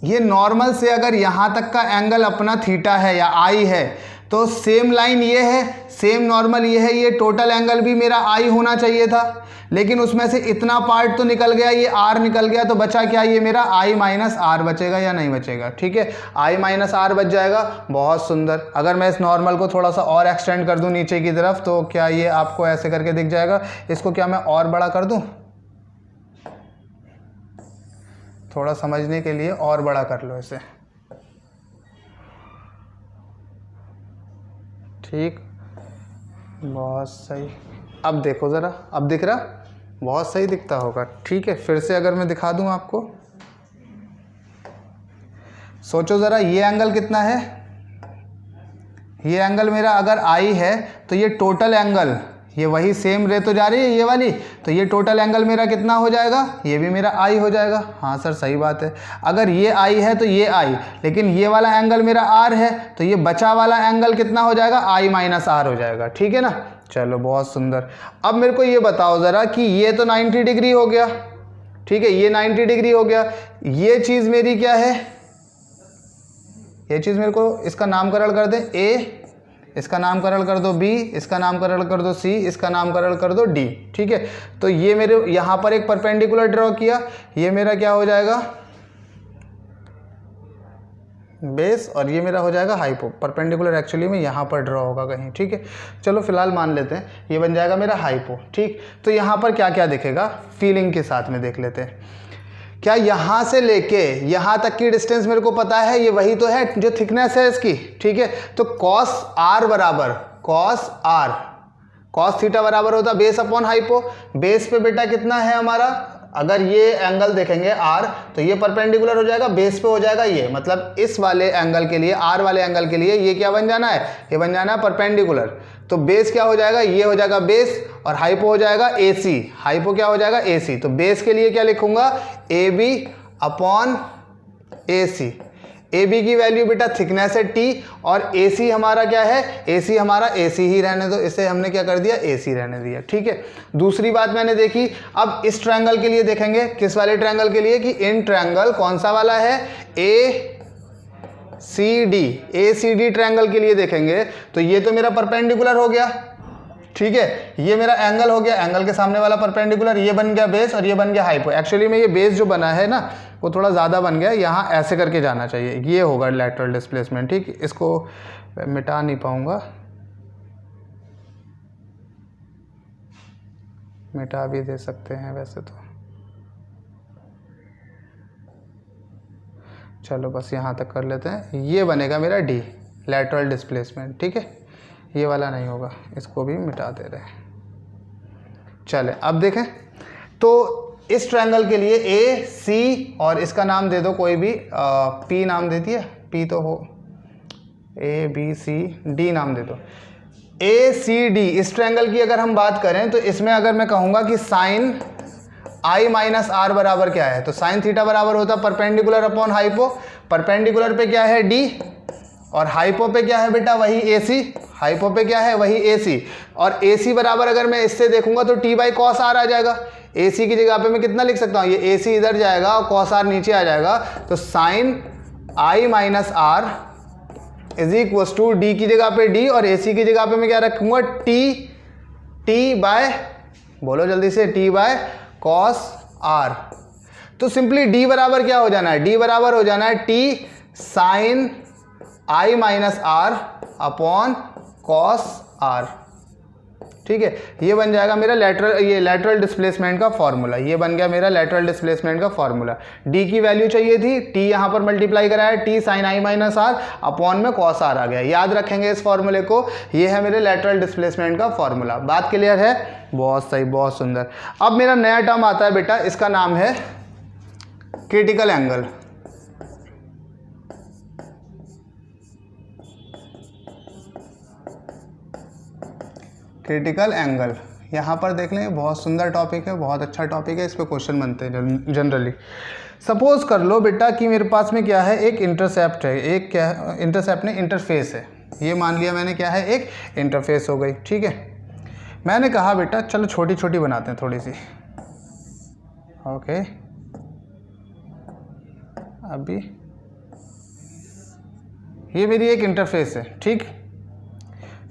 ये नॉर्मल से अगर यहाँ तक का एंगल अपना थीटा है या आई है, तो सेम लाइन ये है, सेम नॉर्मल ये है, ये टोटल एंगल भी मेरा आई होना चाहिए था। लेकिन उसमें से इतना पार्ट तो निकल गया, ये आर निकल गया, तो बचा क्या, ये मेरा आई माइनस आर बचेगा या नहीं बचेगा, ठीक है। आई माइनस आर बच जाएगा, बहुत सुंदर। अगर मैं इस नॉर्मल को थोड़ा सा और एक्सटेंड कर दूं नीचे की तरफ, तो क्या ये आपको ऐसे करके दिख जाएगा। इसको क्या मैं और बड़ा कर दूं, थोड़ा समझने के लिए और बड़ा कर लो इसे, ठीक, बहुत सही। अब देखो ज़रा, अब दिख रहा, बहुत सही दिखता होगा, ठीक है। फिर से अगर मैं दिखा दूं आपको, सोचो ज़रा, ये एंगल कितना है, ये एंगल मेरा अगर आई है तो ये टोटल एंगल, ये वही सेम रे तो जा रही है ये वाली, तो ये टोटल एंगल मेरा कितना हो जाएगा, ये भी मेरा आई हो जाएगा। हाँ सर सही बात है, अगर ये आई है तो ये आई, लेकिन ये वाला एंगल मेरा आर है, तो ये बचा वाला एंगल कितना हो जाएगा, आई माइनस आर हो जाएगा, ठीक है ना। चलो बहुत सुंदर। अब मेरे को ये बताओ ज़रा कि ये तो 90 डिग्री हो गया, ठीक है, ये 90 डिग्री हो गया। ये चीज़ मेरी क्या है, ये चीज़ मेरे को इसका नामकरण कर दे ए, इसका नामकरण कर दो बी, इसका नामकरण कर दो सी, इसका नामकरण कर दो डी, ठीक है। तो ये मेरे यहाँ पर एक परपेंडिकुलर ड्रॉ किया, ये मेरा क्या हो जाएगा, बेस, और ये मेरा हो जाएगा हाइपो। परपेंडिकुलर एक्चुअली में यहाँ पर ड्रॉ होगा कहीं, ठीक है। चलो फिलहाल मान लेते हैं ये बन जाएगा मेरा हाइपो, ठीक। तो यहाँ पर क्या क्या दिखेगा, फीलिंग के साथ में देख लेते हैं। क्या यहाँ से लेके यहाँ तक की डिस्टेंस मेरे को पता है, ये वही तो है जो थिकनेस है इसकी, ठीक है। तो कॉस आर बराबर कॉस आर, कॉस थीटा बराबर होता बेस अपॉन हाइपो। बेस पे बेटा कितना है हमारा, अगर ये एंगल देखेंगे आर, तो ये परपेंडिकुलर हो जाएगा, बेस पे हो जाएगा ये, मतलब इस वाले एंगल के लिए, आर वाले एंगल के लिए ये क्या बन जाना है, ये बन जाना है परपेंडिकुलर। तो बेस क्या हो जाएगा, ये हो जाएगा बेस, और हाइपो हो जाएगा ए सी। हाइपो क्या हो जाएगा, ए सी। तो बेस के लिए क्या लिखूंगा, A B upon A C. A B की वैल्यू बेटा थिकनेस है टी, और ए सी हमारा क्या है, ए सी हमारा ए सी ही रहने दो, इसे हमने क्या कर दिया, ए सी रहने दिया, ठीक है। दूसरी बात मैंने देखी, अब इस ट्रायंगल के लिए देखेंगे, किस वाले ट्रायंगल के लिए, कि इन ट्रायंगल कौन सा वाला है, ए सी डी, ए सी डी ट्रायंगल के लिए देखेंगे, तो ये तो मेरा परपेंडिकुलर हो गया, ठीक है, ये मेरा एंगल हो गया, एंगल के सामने वाला परपेंडिकुलर, ये बन गया बेस, और ये बन गया हाइपो। एक्चुअली में ये बेस जो बना है ना, वो थोड़ा ज़्यादा बन गया, यहाँ ऐसे करके जाना चाहिए, ये होगा लैटरल डिस्प्लेसमेंट, ठीक। इसको मिटा नहीं पाऊँगा, मिटा भी दे सकते हैं वैसे तो, चलो बस यहाँ तक कर लेते हैं। ये बनेगा मेरा डी, लैटरल डिस्प्लेसमेंट, ठीक है, ये वाला नहीं होगा, इसको भी मिटा दे रहे हैं। चले अब देखें, तो इस ट्रायंगल के लिए ए सी, और इसका नाम दे दो कोई भी, पी नाम देती है, पी तो हो, ए बी सी डी नाम दे दो, ए सी डी। इस ट्रायंगल की अगर हम बात करें, तो इसमें अगर मैं कहूँगा कि साइन आई माइनस आर बराबर क्या है, तो साइन थीटा बराबर होता परपेंडिकुलर अपॉन हाइपो। परपेंडिकुलर पे क्या है डी, और हाइपो पे क्या है बेटा, वही ए सी। हाइपो पे क्या है, वही ए सी, और ए सी बराबर अगर मैं इससे देखूंगा तो टी बाई कॉस आर आ जाएगा। ए सी की जगह पे मैं कितना लिख सकता हूँ, ये ए सी इधर जाएगा और कॉस आर नीचे आ जाएगा, तो sine i minus r is equal to d की जगह पे डी, और ए सी की जगह पे मैं क्या रखूंगा, टी, टी बाय, बोलो जल्दी से, टी बाय कॉस आर। तो सिंपली डी बराबर क्या हो जाना है, डी बराबर हो जाना है t sine i minus r upon cos r. ठीक है, ये बन जाएगा मेरा लेटरल डिस्प्लेसमेंट का फॉर्मूला, ये बन गया मेरा लेटरल डिस्प्लेसमेंट का फॉर्मूला। डी की वैल्यू चाहिए थी, टी यहाँ पर मल्टीप्लाई कराया, t sine i minus r upon में कॉस आर आ गया। याद रखेंगे इस फॉर्मूले को, ये है मेरे लेटरल डिस्प्लेसमेंट का फॉर्मूला। बात क्लियर है? बहुत सही, बहुत सुंदर। अब मेरा नया टर्म आता है बेटा, इसका नाम है क्रिटिकल एंगल। क्रिटिकल एंगल यहाँ पर देख लें, बहुत सुंदर टॉपिक है, बहुत अच्छा टॉपिक है, इस पर क्वेश्चन बनते हैं जनरली। सपोज कर लो बेटा कि मेरे पास में क्या है, एक इंटरसेप्ट है, एक क्या है, इंटरसेप्ट नहीं इंटरफेस है। ये मान लिया मैंने क्या है, एक इंटरफेस हो गई। ठीक है, मैंने कहा बेटा चलो छोटी छोटी बनाते हैं थोड़ी सी। ओके, अभी ये मेरी एक इंटरफेस है। ठीक,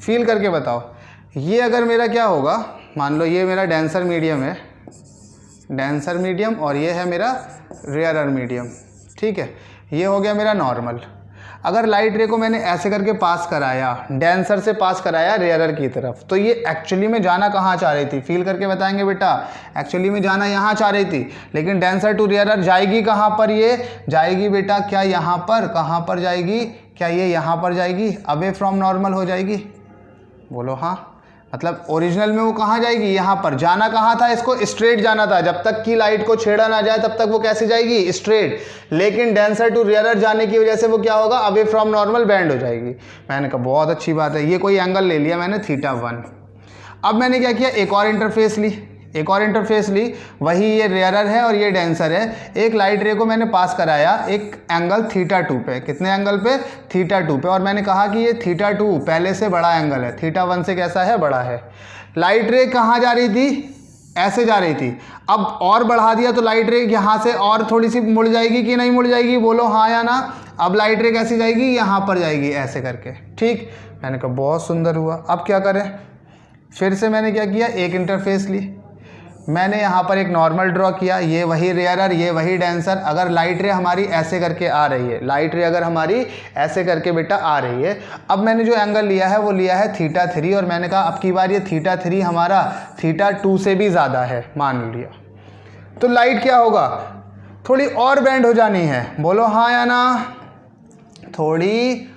फील करके बताओ, ये अगर मेरा क्या होगा, मान लो ये मेरा डेंसर मीडियम है, डेंसर मीडियम, और ये है मेरा रेयरर मीडियम। ठीक है, ये हो गया मेरा नॉर्मल। अगर लाइट रे को मैंने ऐसे करके पास कराया, डेंसर से पास कराया रेयरर की तरफ, तो ये एक्चुअली में जाना कहाँ चाह रही थी, फील करके बताएंगे बेटा। एक्चुअली में जाना यहाँ चाह रही थी, लेकिन डेंसर टू रेयरर जाएगी कहाँ पर, ये जाएगी बेटा क्या यहाँ पर, कहाँ पर जाएगी, क्या ये यहाँ पर जाएगी, अवे फ्रॉम नॉर्मल हो जाएगी। बोलो हाँ, मतलब ओरिजिनल में वो कहाँ जाएगी, यहाँ पर। जाना कहाँ था, इसको स्ट्रेट जाना था, जब तक कि लाइट को छेड़ा ना जाए तब तक वो कैसे जाएगी, स्ट्रेट। लेकिन डेंसर टू रेयरर जाने की वजह से वो क्या होगा, अवे फ्रॉम नॉर्मल बेंड हो जाएगी। मैंने कहा बहुत अच्छी बात है, ये कोई एंगल ले लिया मैंने θ1। अब मैंने क्या किया, एक और इंटरफेस ली, एक और इंटरफेस ली, वही ये रेयरर है और ये डेंसर है। एक लाइट रे को मैंने पास कराया एक एंगल θ2 पे, कितने एंगल पे, θ2 पे, और मैंने कहा कि ये θ2 पहले से बड़ा एंगल है, θ1 से कैसा है, बड़ा है। लाइट रे कहाँ जा रही थी, ऐसे जा रही थी। अब और बढ़ा दिया तो लाइट रे यहाँ से और थोड़ी सी मुड़ जाएगी कि नहीं मुड़ जाएगी, बोलो हाँ या ना। अब लाइट रे कैसी जाएगी, यहाँ पर जाएगी ऐसे करके। ठीक, मैंने कहा बहुत सुंदर हुआ। अब क्या करें, फिर से मैंने क्या किया, एक इंटरफेस ली, मैंने यहाँ पर एक नॉर्मल ड्रॉ किया, ये वही रेयरर, ये वही डेंसर। अगर लाइट रे हमारी ऐसे करके आ रही है, लाइट रे अगर हमारी ऐसे करके बेटा आ रही है, अब मैंने जो एंगल लिया है वो लिया है θ3, और मैंने कहा अब की बार ये θ3 हमारा θ2 से भी ज़्यादा है, मान लिया। तो लाइट क्या होगा, थोड़ी और बेंड हो जानी है, बोलो हाँ या ना, थोड़ी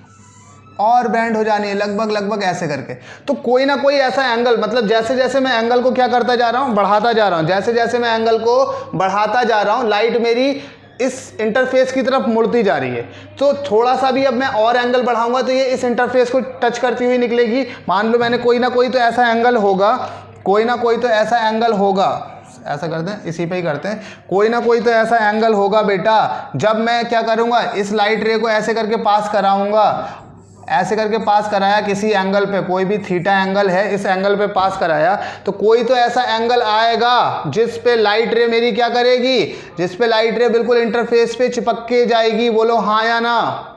और बेंड हो जानी है, लगभग ऐसे करके। तो कोई ना कोई ऐसा एंगल, मतलब जैसे जैसे मैं एंगल को क्या करता जा रहा हूँ, बढ़ाता जा रहा हूँ, जैसे जैसे मैं एंगल को बढ़ाता जा रहा हूँ, लाइट मेरी इस इंटरफेस की तरफ मुड़ती जा रही है। तो थोड़ा सा भी अब मैं और एंगल बढ़ाऊंगा तो ये इस इंटरफेस को टच करती हुई निकलेगी। मान लो मैंने कोई ना कोई तो ऐसा एंगल होगा, कोई ना कोई तो ऐसा एंगल होगा, ऐसा करते हैं, इसी पे ही करते हैं, कोई ना कोई तो ऐसा एंगल होगा बेटा, जब मैं क्या करूँगा, इस लाइट रे को ऐसे करके पास कराऊंगा, ऐसे करके पास कराया किसी एंगल पे, कोई भी थीटा एंगल है, इस एंगल पे पास कराया, तो कोई तो ऐसा एंगल आएगा जिस पे लाइट रे मेरी क्या करेगी, जिस पे लाइट रे बिल्कुल इंटरफेस पे चिपक के जाएगी, बोलो हाँ या ना।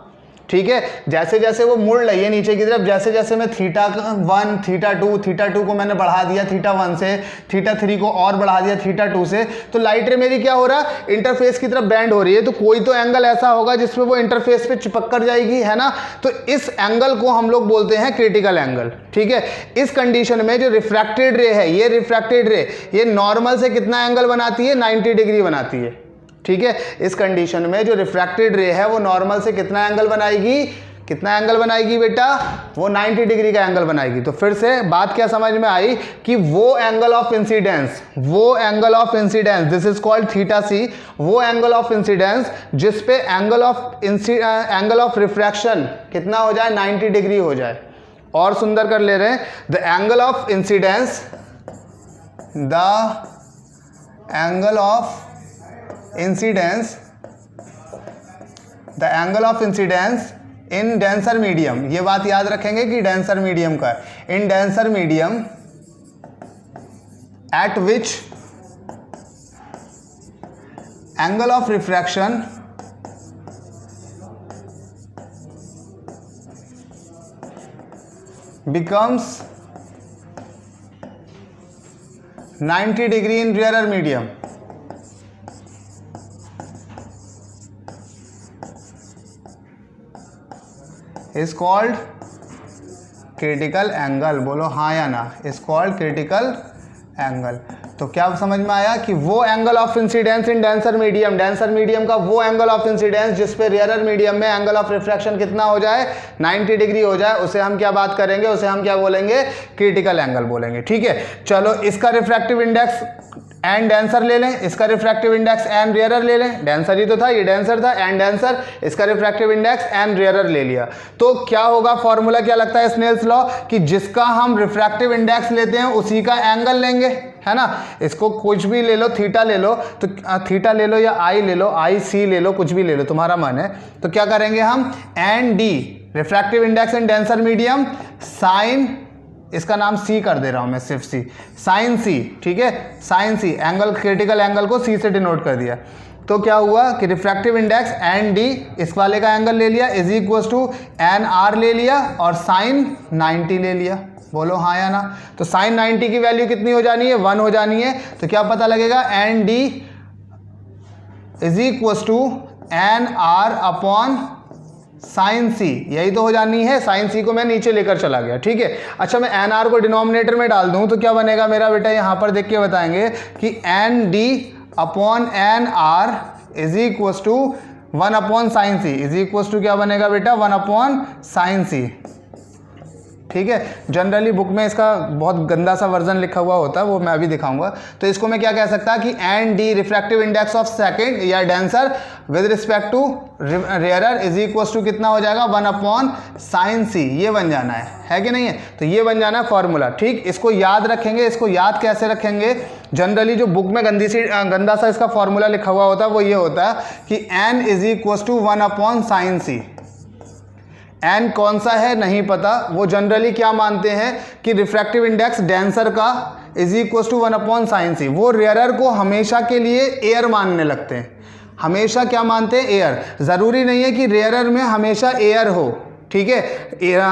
ठीक है, जैसे जैसे वो मुड़ रही है नीचे की तरफ, जैसे जैसे मैं θ1 θ2 को मैंने बढ़ा दिया θ1 से, θ3 को और बढ़ा दिया θ2 से, तो लाइट रे मेरी क्या हो रहा है, इंटरफेस की तरफ बेंड हो रही है। तो कोई तो एंगल ऐसा होगा जिसमें वो इंटरफेस पे चिपक कर जाएगी, है ना। तो इस एंगल को हम लोग बोलते हैं क्रिटिकल एंगल। ठीक है, इस कंडीशन में जो रिफ्रैक्टेड रे है, ये रिफ्रैक्टेड रे ये नॉर्मल से कितना एंगल बनाती है, 90 डिग्री बनाती है। ठीक है, इस कंडीशन में जो रिफ्रैक्टेड रे है वो नॉर्मल से कितना एंगल बनाएगी, कितना एंगल बनाएगी बेटा, वो 90 डिग्री का एंगल बनाएगी। तो फिर से बात क्या समझ में आई कि वो एंगल ऑफ इंसिडेंस, वो angle of incidence, this is called θc, वो एंगल ऑफ इंसिडेंस जिस पे एंगल ऑफ रिफ्रैक्शन कितना हो जाए, 90 डिग्री हो जाए। और सुंदर कर ले रहे हैं, the angle of incidence, the angle of incidence, the angle of incidence in denser medium, ये बात याद रखेंगे कि डेंसर मीडियम का, in denser medium at which angle of refraction becomes 90 degree in rarer medium. Is called critical angle. बोलो हाँ या ना, इज कॉल्ड क्रिटिकल एंगल। तो क्या समझ में आया कि वो angle of incidence in denser medium, denser medium का वो एंगल ऑफ इंसिडेंस जिस पे रेयरर मीडियम में एंगल ऑफ रिफ्रैक्शन कितना हो जाए, 90 डिग्री हो जाए, उसे हम क्या बात करेंगे, उसे हम क्या बोलेंगे, क्रिटिकल एंगल बोलेंगे। ठीक है, चलो इसका रिफ्रैक्टिव इंडेक्स एंड डेंसर ले लें, इसका रिफ्रैक्टिव इंडेक्स एंड रेयरर ले लें, डेंसर ही तो था, ये डेंसर था, एंड डेंसर, इसका रिफ्रैक्टिव इंडेक्स एंड रेयरर ले लिया। तो क्या होगा, फॉर्मूला क्या लगता है स्नेल्स लॉ, कि जिसका हम रिफ्रैक्टिव इंडेक्स लेते हैं उसी का एंगल लेंगे, है ना। इसको कुछ भी ले लो, थीटा ले लो, तो थीटा ले लो या आई ले लो, आई सी ले लो, कुछ भी ले लो, तुम्हारा मन है। तो क्या करेंगे हम, एन डी रिफ्रैक्टिव इंडेक्स इन डेंसर मीडियम साइन, इसका नाम सी कर दे रहा हूं मैं, सिर्फ सी, साइन सी। ठीक है, साइन सी, एंगल क्रिटिकल एंगल को सी से डिनोट कर दिया। तो क्या हुआ कि रिफ्रैक्टिव इंडेक्स एन डी, इस वाले का एंगल ले लिया, is equal to N r ले लिया और साइन 90 ले लिया। बोलो हाँ या ना। तो साइन 90 की वैल्यू कितनी हो जानी है, 1 हो जानी है। तो क्या पता लगेगा, N D is equal to N R upon sine C, यही तो हो जानी है। साइन सी को मैं नीचे लेकर चला गया। ठीक है, अच्छा मैं एन आर को डिनोमिनेटर में डाल दूं तो क्या बनेगा मेरा बेटा, यहां पर देख के बताएंगे कि N d upon n r is equal to 1 upon sine c, is equal to क्या बनेगा बेटा, 1 अपॉन साइन सी। ठीक है, जनरली बुक में इसका बहुत गंदा सा वर्जन लिखा हुआ होता है, वो मैं अभी दिखाऊंगा। तो इसको मैं क्या कह सकता कि N D refractive index of second या denser with respect to rarer is equal to कितना हो जाएगा, 1 अपॉन साइन सी, ये बन जाना है कि नहीं है। तो ये बन जाना है फॉर्मूला। ठीक, इसको याद रखेंगे। इसको याद कैसे रखेंगे, जनरली जो बुक में गंदा सा इसका फॉर्मूला लिखा हुआ होता है वो ये होता है कि n is equal to 1 upon sine c. N कौन सा है नहीं पता, वो जनरली क्या मानते हैं कि रिफ्रैक्टिव इंडेक्स डेंसर का is equal to 1 upon sine C. वो रेयरर को हमेशा के लिए एयर मानने लगते हैं। हमेशा क्या मानते हैं, एयर। ज़रूरी नहीं है कि रेयरर में हमेशा एयर हो। ठीक है,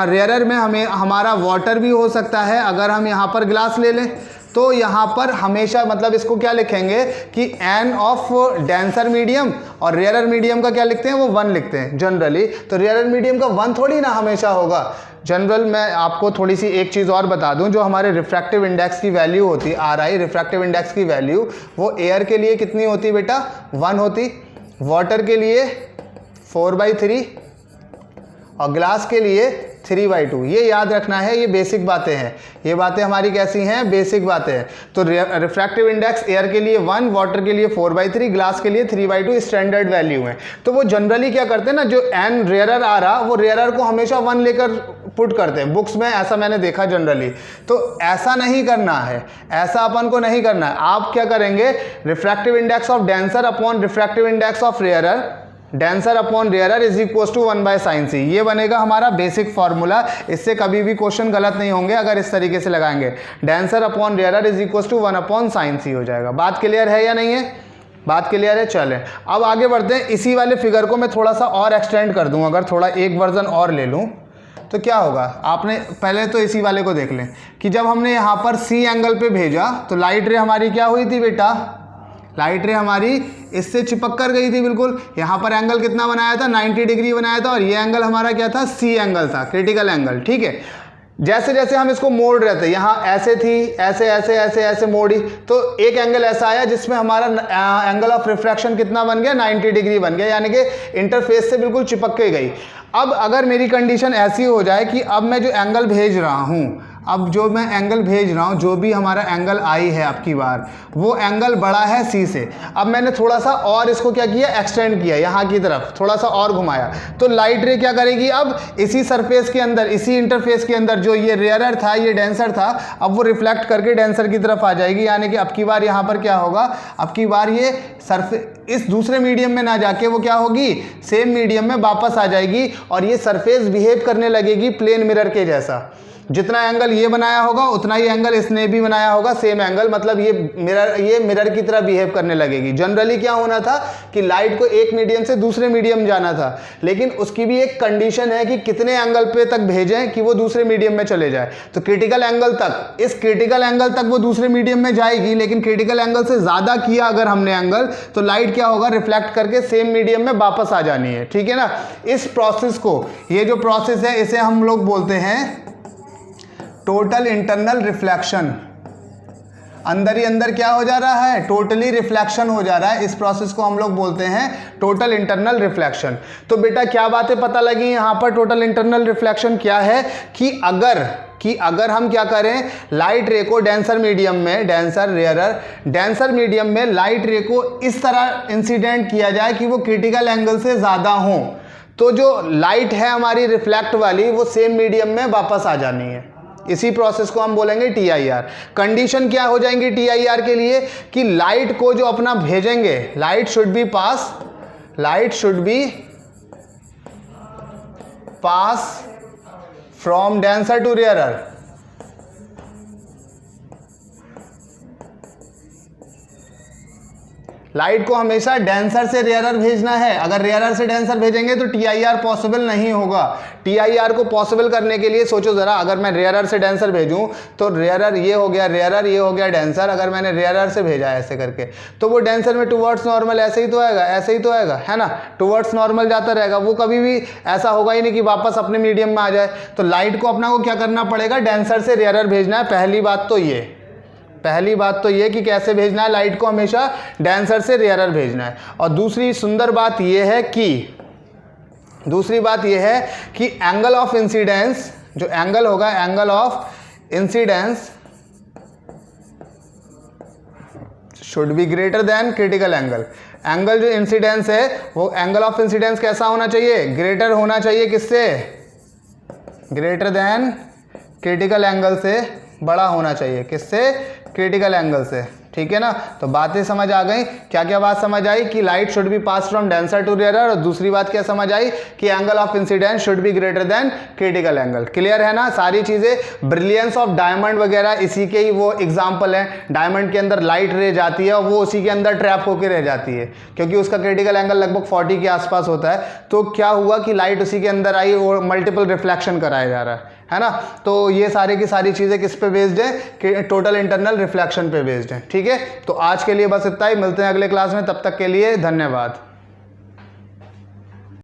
रेयरर में हमें हमारा वाटर भी हो सकता है। अगर हम यहाँ पर ग्लास ले लें तो यहाँ पर हमेशा, मतलब इसको क्या लिखेंगे कि एन ऑफ डेंसर मीडियम, और रेयरर मीडियम का क्या लिखते हैं, वो 1 लिखते हैं जनरली। तो रेयरर मीडियम का 1 थोड़ी ना हमेशा होगा जनरल। मैं आपको थोड़ी सी एक चीज़ और बता दूं, जो हमारे रिफ्रैक्टिव इंडेक्स की वैल्यू होती है, आर आई रिफ्रैक्टिव इंडेक्स की वैल्यू, वो एयर के लिए कितनी होती बेटा, 1 होती, वाटर के लिए 4/3 और ग्लास के लिए 3/2। ये याद रखना है, ये बेसिक बातें हैं। ये बातें हमारी कैसी हैं, बेसिक बातें हैं। तो रिफ्रैक्टिव इंडेक्स एयर के लिए 1, वाटर के लिए 4/3, ग्लास के लिए 3/2 स्टैंडर्ड वैल्यू है। तो वो जनरली क्या करते हैं ना, जो एन रेयरर आ रहा, वो रेयरर को हमेशा 1 लेकर पुट करते हैं बुक्स में, ऐसा मैंने देखा जनरली। तो ऐसा नहीं करना है, ऐसा अपन को नहीं करना है। आप क्या करेंगे, refractive index of denser upon refractive index of rarer, denser upon rarer is equal to 1 by sine C. ये बनेगा हमारा बेसिक फॉर्मूला। इससे कभी भी क्वेश्चन गलत नहीं होंगे अगर इस तरीके से लगाएंगे। Denser upon rarer is equal to 1 upon sine C हो जाएगा। बात क्लियर है या नहीं है, बात क्लियर है। चलें अब आगे बढ़ते हैं। इसी वाले फिगर को मैं थोड़ा सा और एक्सटेंड कर दूं, अगर थोड़ा एक वर्जन और ले लूं तो क्या होगा। आपने पहले तो इसी वाले को देख लें कि जब हमने यहाँ पर सी एंगल पे भेजा तो लाइट रे हमारी क्या हुई थी बेटा, लाइट रे हमारी इससे चिपक कर गई थी बिल्कुल। यहाँ पर एंगल कितना बनाया था, 90 डिग्री बनाया था, और ये एंगल हमारा क्या था, सी एंगल था, क्रिटिकल एंगल। ठीक है, जैसे जैसे हम इसको मोड़ रहे थे, यहाँ ऐसे थी, ऐसे ऐसे ऐसे ऐसे मोड़ी, तो एक एंगल ऐसा आया जिसमें हमारा एंगल ऑफ रिफ्रैक्शन कितना बन गया, 90 डिग्री बन गया, यानी कि इंटरफेस से बिल्कुल चिपक के गई। अब अगर मेरी कंडीशन ऐसी हो जाए कि अब मैं जो एंगल भेज रहा हूँ, अब जो मैं एंगल भेज रहा हूँ, जो भी हमारा एंगल आई है अब की बार, वो एंगल बड़ा है सी से। अब मैंने थोड़ा सा और इसको क्या किया, एक्सटेंड किया, यहाँ की तरफ थोड़ा सा और घुमाया, तो लाइट रे क्या करेगी, अब इसी सरफेस के अंदर, इसी इंटरफेस के अंदर जो ये रेयरर था, ये डेंसर था, अब वो रिफ्लेक्ट करके डेंसर की तरफ आ जाएगी। यानी कि अब की बार यहाँ पर क्या होगा, अब की बार ये इस दूसरे मीडियम में ना जाके वो क्या होगी, सेम मीडियम में वापस आ जाएगी, और ये सरफेस बिहेव करने लगेगी प्लेन मिरर के जैसा। जितना एंगल ये बनाया होगा उतना ही एंगल इसने भी बनाया होगा, सेम एंगल, मतलब ये मिरर की तरह बिहेव करने लगेगी। जनरली क्या होना था कि लाइट को एक मीडियम से दूसरे मीडियम जाना था, लेकिन उसकी भी एक कंडीशन है कि कितने एंगल पे तक भेजें कि वो दूसरे मीडियम में चले जाए। तो क्रिटिकल एंगल तक, इस क्रिटिकल एंगल तक वो दूसरे मीडियम में जाएगी, लेकिन क्रिटिकल एंगल से ज़्यादा किया अगर हमने एंगल, तो लाइट क्या होगा, रिफ्लेक्ट करके सेम मीडियम में वापस आ जानी है। ठीक है ना। इस प्रोसेस को, ये जो प्रोसेस है इसे हम लोग बोलते हैं टोटल इंटरनल रिफ्लेक्शन। अंदर ही अंदर क्या हो जा रहा है, टोटली रिफ्लेक्शन हो जा रहा है। इस प्रोसेस को हम लोग बोलते हैं टोटल इंटरनल रिफ्लेक्शन। तो बेटा क्या बातें पता लगी यहाँ पर, टोटल इंटरनल रिफ्लेक्शन क्या है कि अगर हम क्या करें, लाइट रे को डेंसर मीडियम में, डेंसर मीडियम में लाइट रे को इस तरह इंसिडेंट किया जाए कि वो क्रिटिकल एंगल से ज़्यादा हो, तो जो लाइट है हमारी रिफ्लेक्ट वाली वो सेम मीडियम में वापस आ जानी है। इसी प्रोसेस को हम बोलेंगे TIR। कंडीशन क्या हो जाएंगी TIR के लिए कि लाइट को जो अपना भेजेंगे, light should be pass from denser to rarer. Light को हमेशा डेंसर से रेयरर भेजना है। अगर रेयरर से डेंसर भेजेंगे तो TIR पॉसिबल नहीं होगा। TIR को पॉसिबल करने के लिए सोचो ज़रा, अगर मैं रेयरर से डेंसर भेजूं तो रेयरर ये हो गया, रेयरर ये हो गया डेंसर। अगर मैंने रेयरर से भेजा ऐसे करके तो वो डेंसर में टुवर्ड्स नॉर्मल ऐसे ही तो आएगा, है ना, टुवर्ड्स नॉर्मल जाता रहेगा। वो कभी भी ऐसा होगा ही नहीं कि वापस अपने मीडियम में आ जाए। तो लाइट को अपना को क्या करना पड़ेगा, डेंसर से रेयरर भेजना है। पहली बात तो ये कि कैसे भेजना है, लाइट को हमेशा डेंसर से रेयरर भेजना है। और दूसरी सुंदर बात ये है कि एंगल ऑफ इंसिडेंस, जो एंगल होगा, angle of incidence should be greater than critical angle. Angle जो इंसिडेंस है वो एंगल ऑफ इंसिडेंस कैसा होना चाहिए, ग्रेटर होना चाहिए, किससे, ग्रेटर देन क्रिटिकल एंगल से बड़ा होना चाहिए, किससे, क्रिटिकल एंगल से। ठीक है ना। तो बातें समझ आ गई। क्या क्या बात समझ आई कि light should be pass from denser to rarer, और दूसरी बात क्या समझ आई कि angle of incidence should be greater than critical angle. Clear है ना सारी चीज़ें। ब्रिलियंस ऑफ डायमंड वगैरह इसी के ही वो एग्जाम्पल हैं। डायमंड के अंदर लाइट रे जाती है और वो उसी के अंदर ट्रैप होकर रह जाती है, क्योंकि उसका क्रिटिकल एंगल लगभग 40 के आसपास होता है। तो क्या हुआ कि लाइट उसी के अंदर आई और मल्टीपल रिफ्लेक्शन कराया जा रहा है ना। तो ये सारी की सारी चीज़ें किस पे बेस्ड है, कि टोटल इंटरनल रिफ्लेक्शन पे बेस्ड है। ठीक है। तो आज के लिए बस इतना ही, मिलते हैं अगले क्लास में, तब तक के लिए धन्यवाद।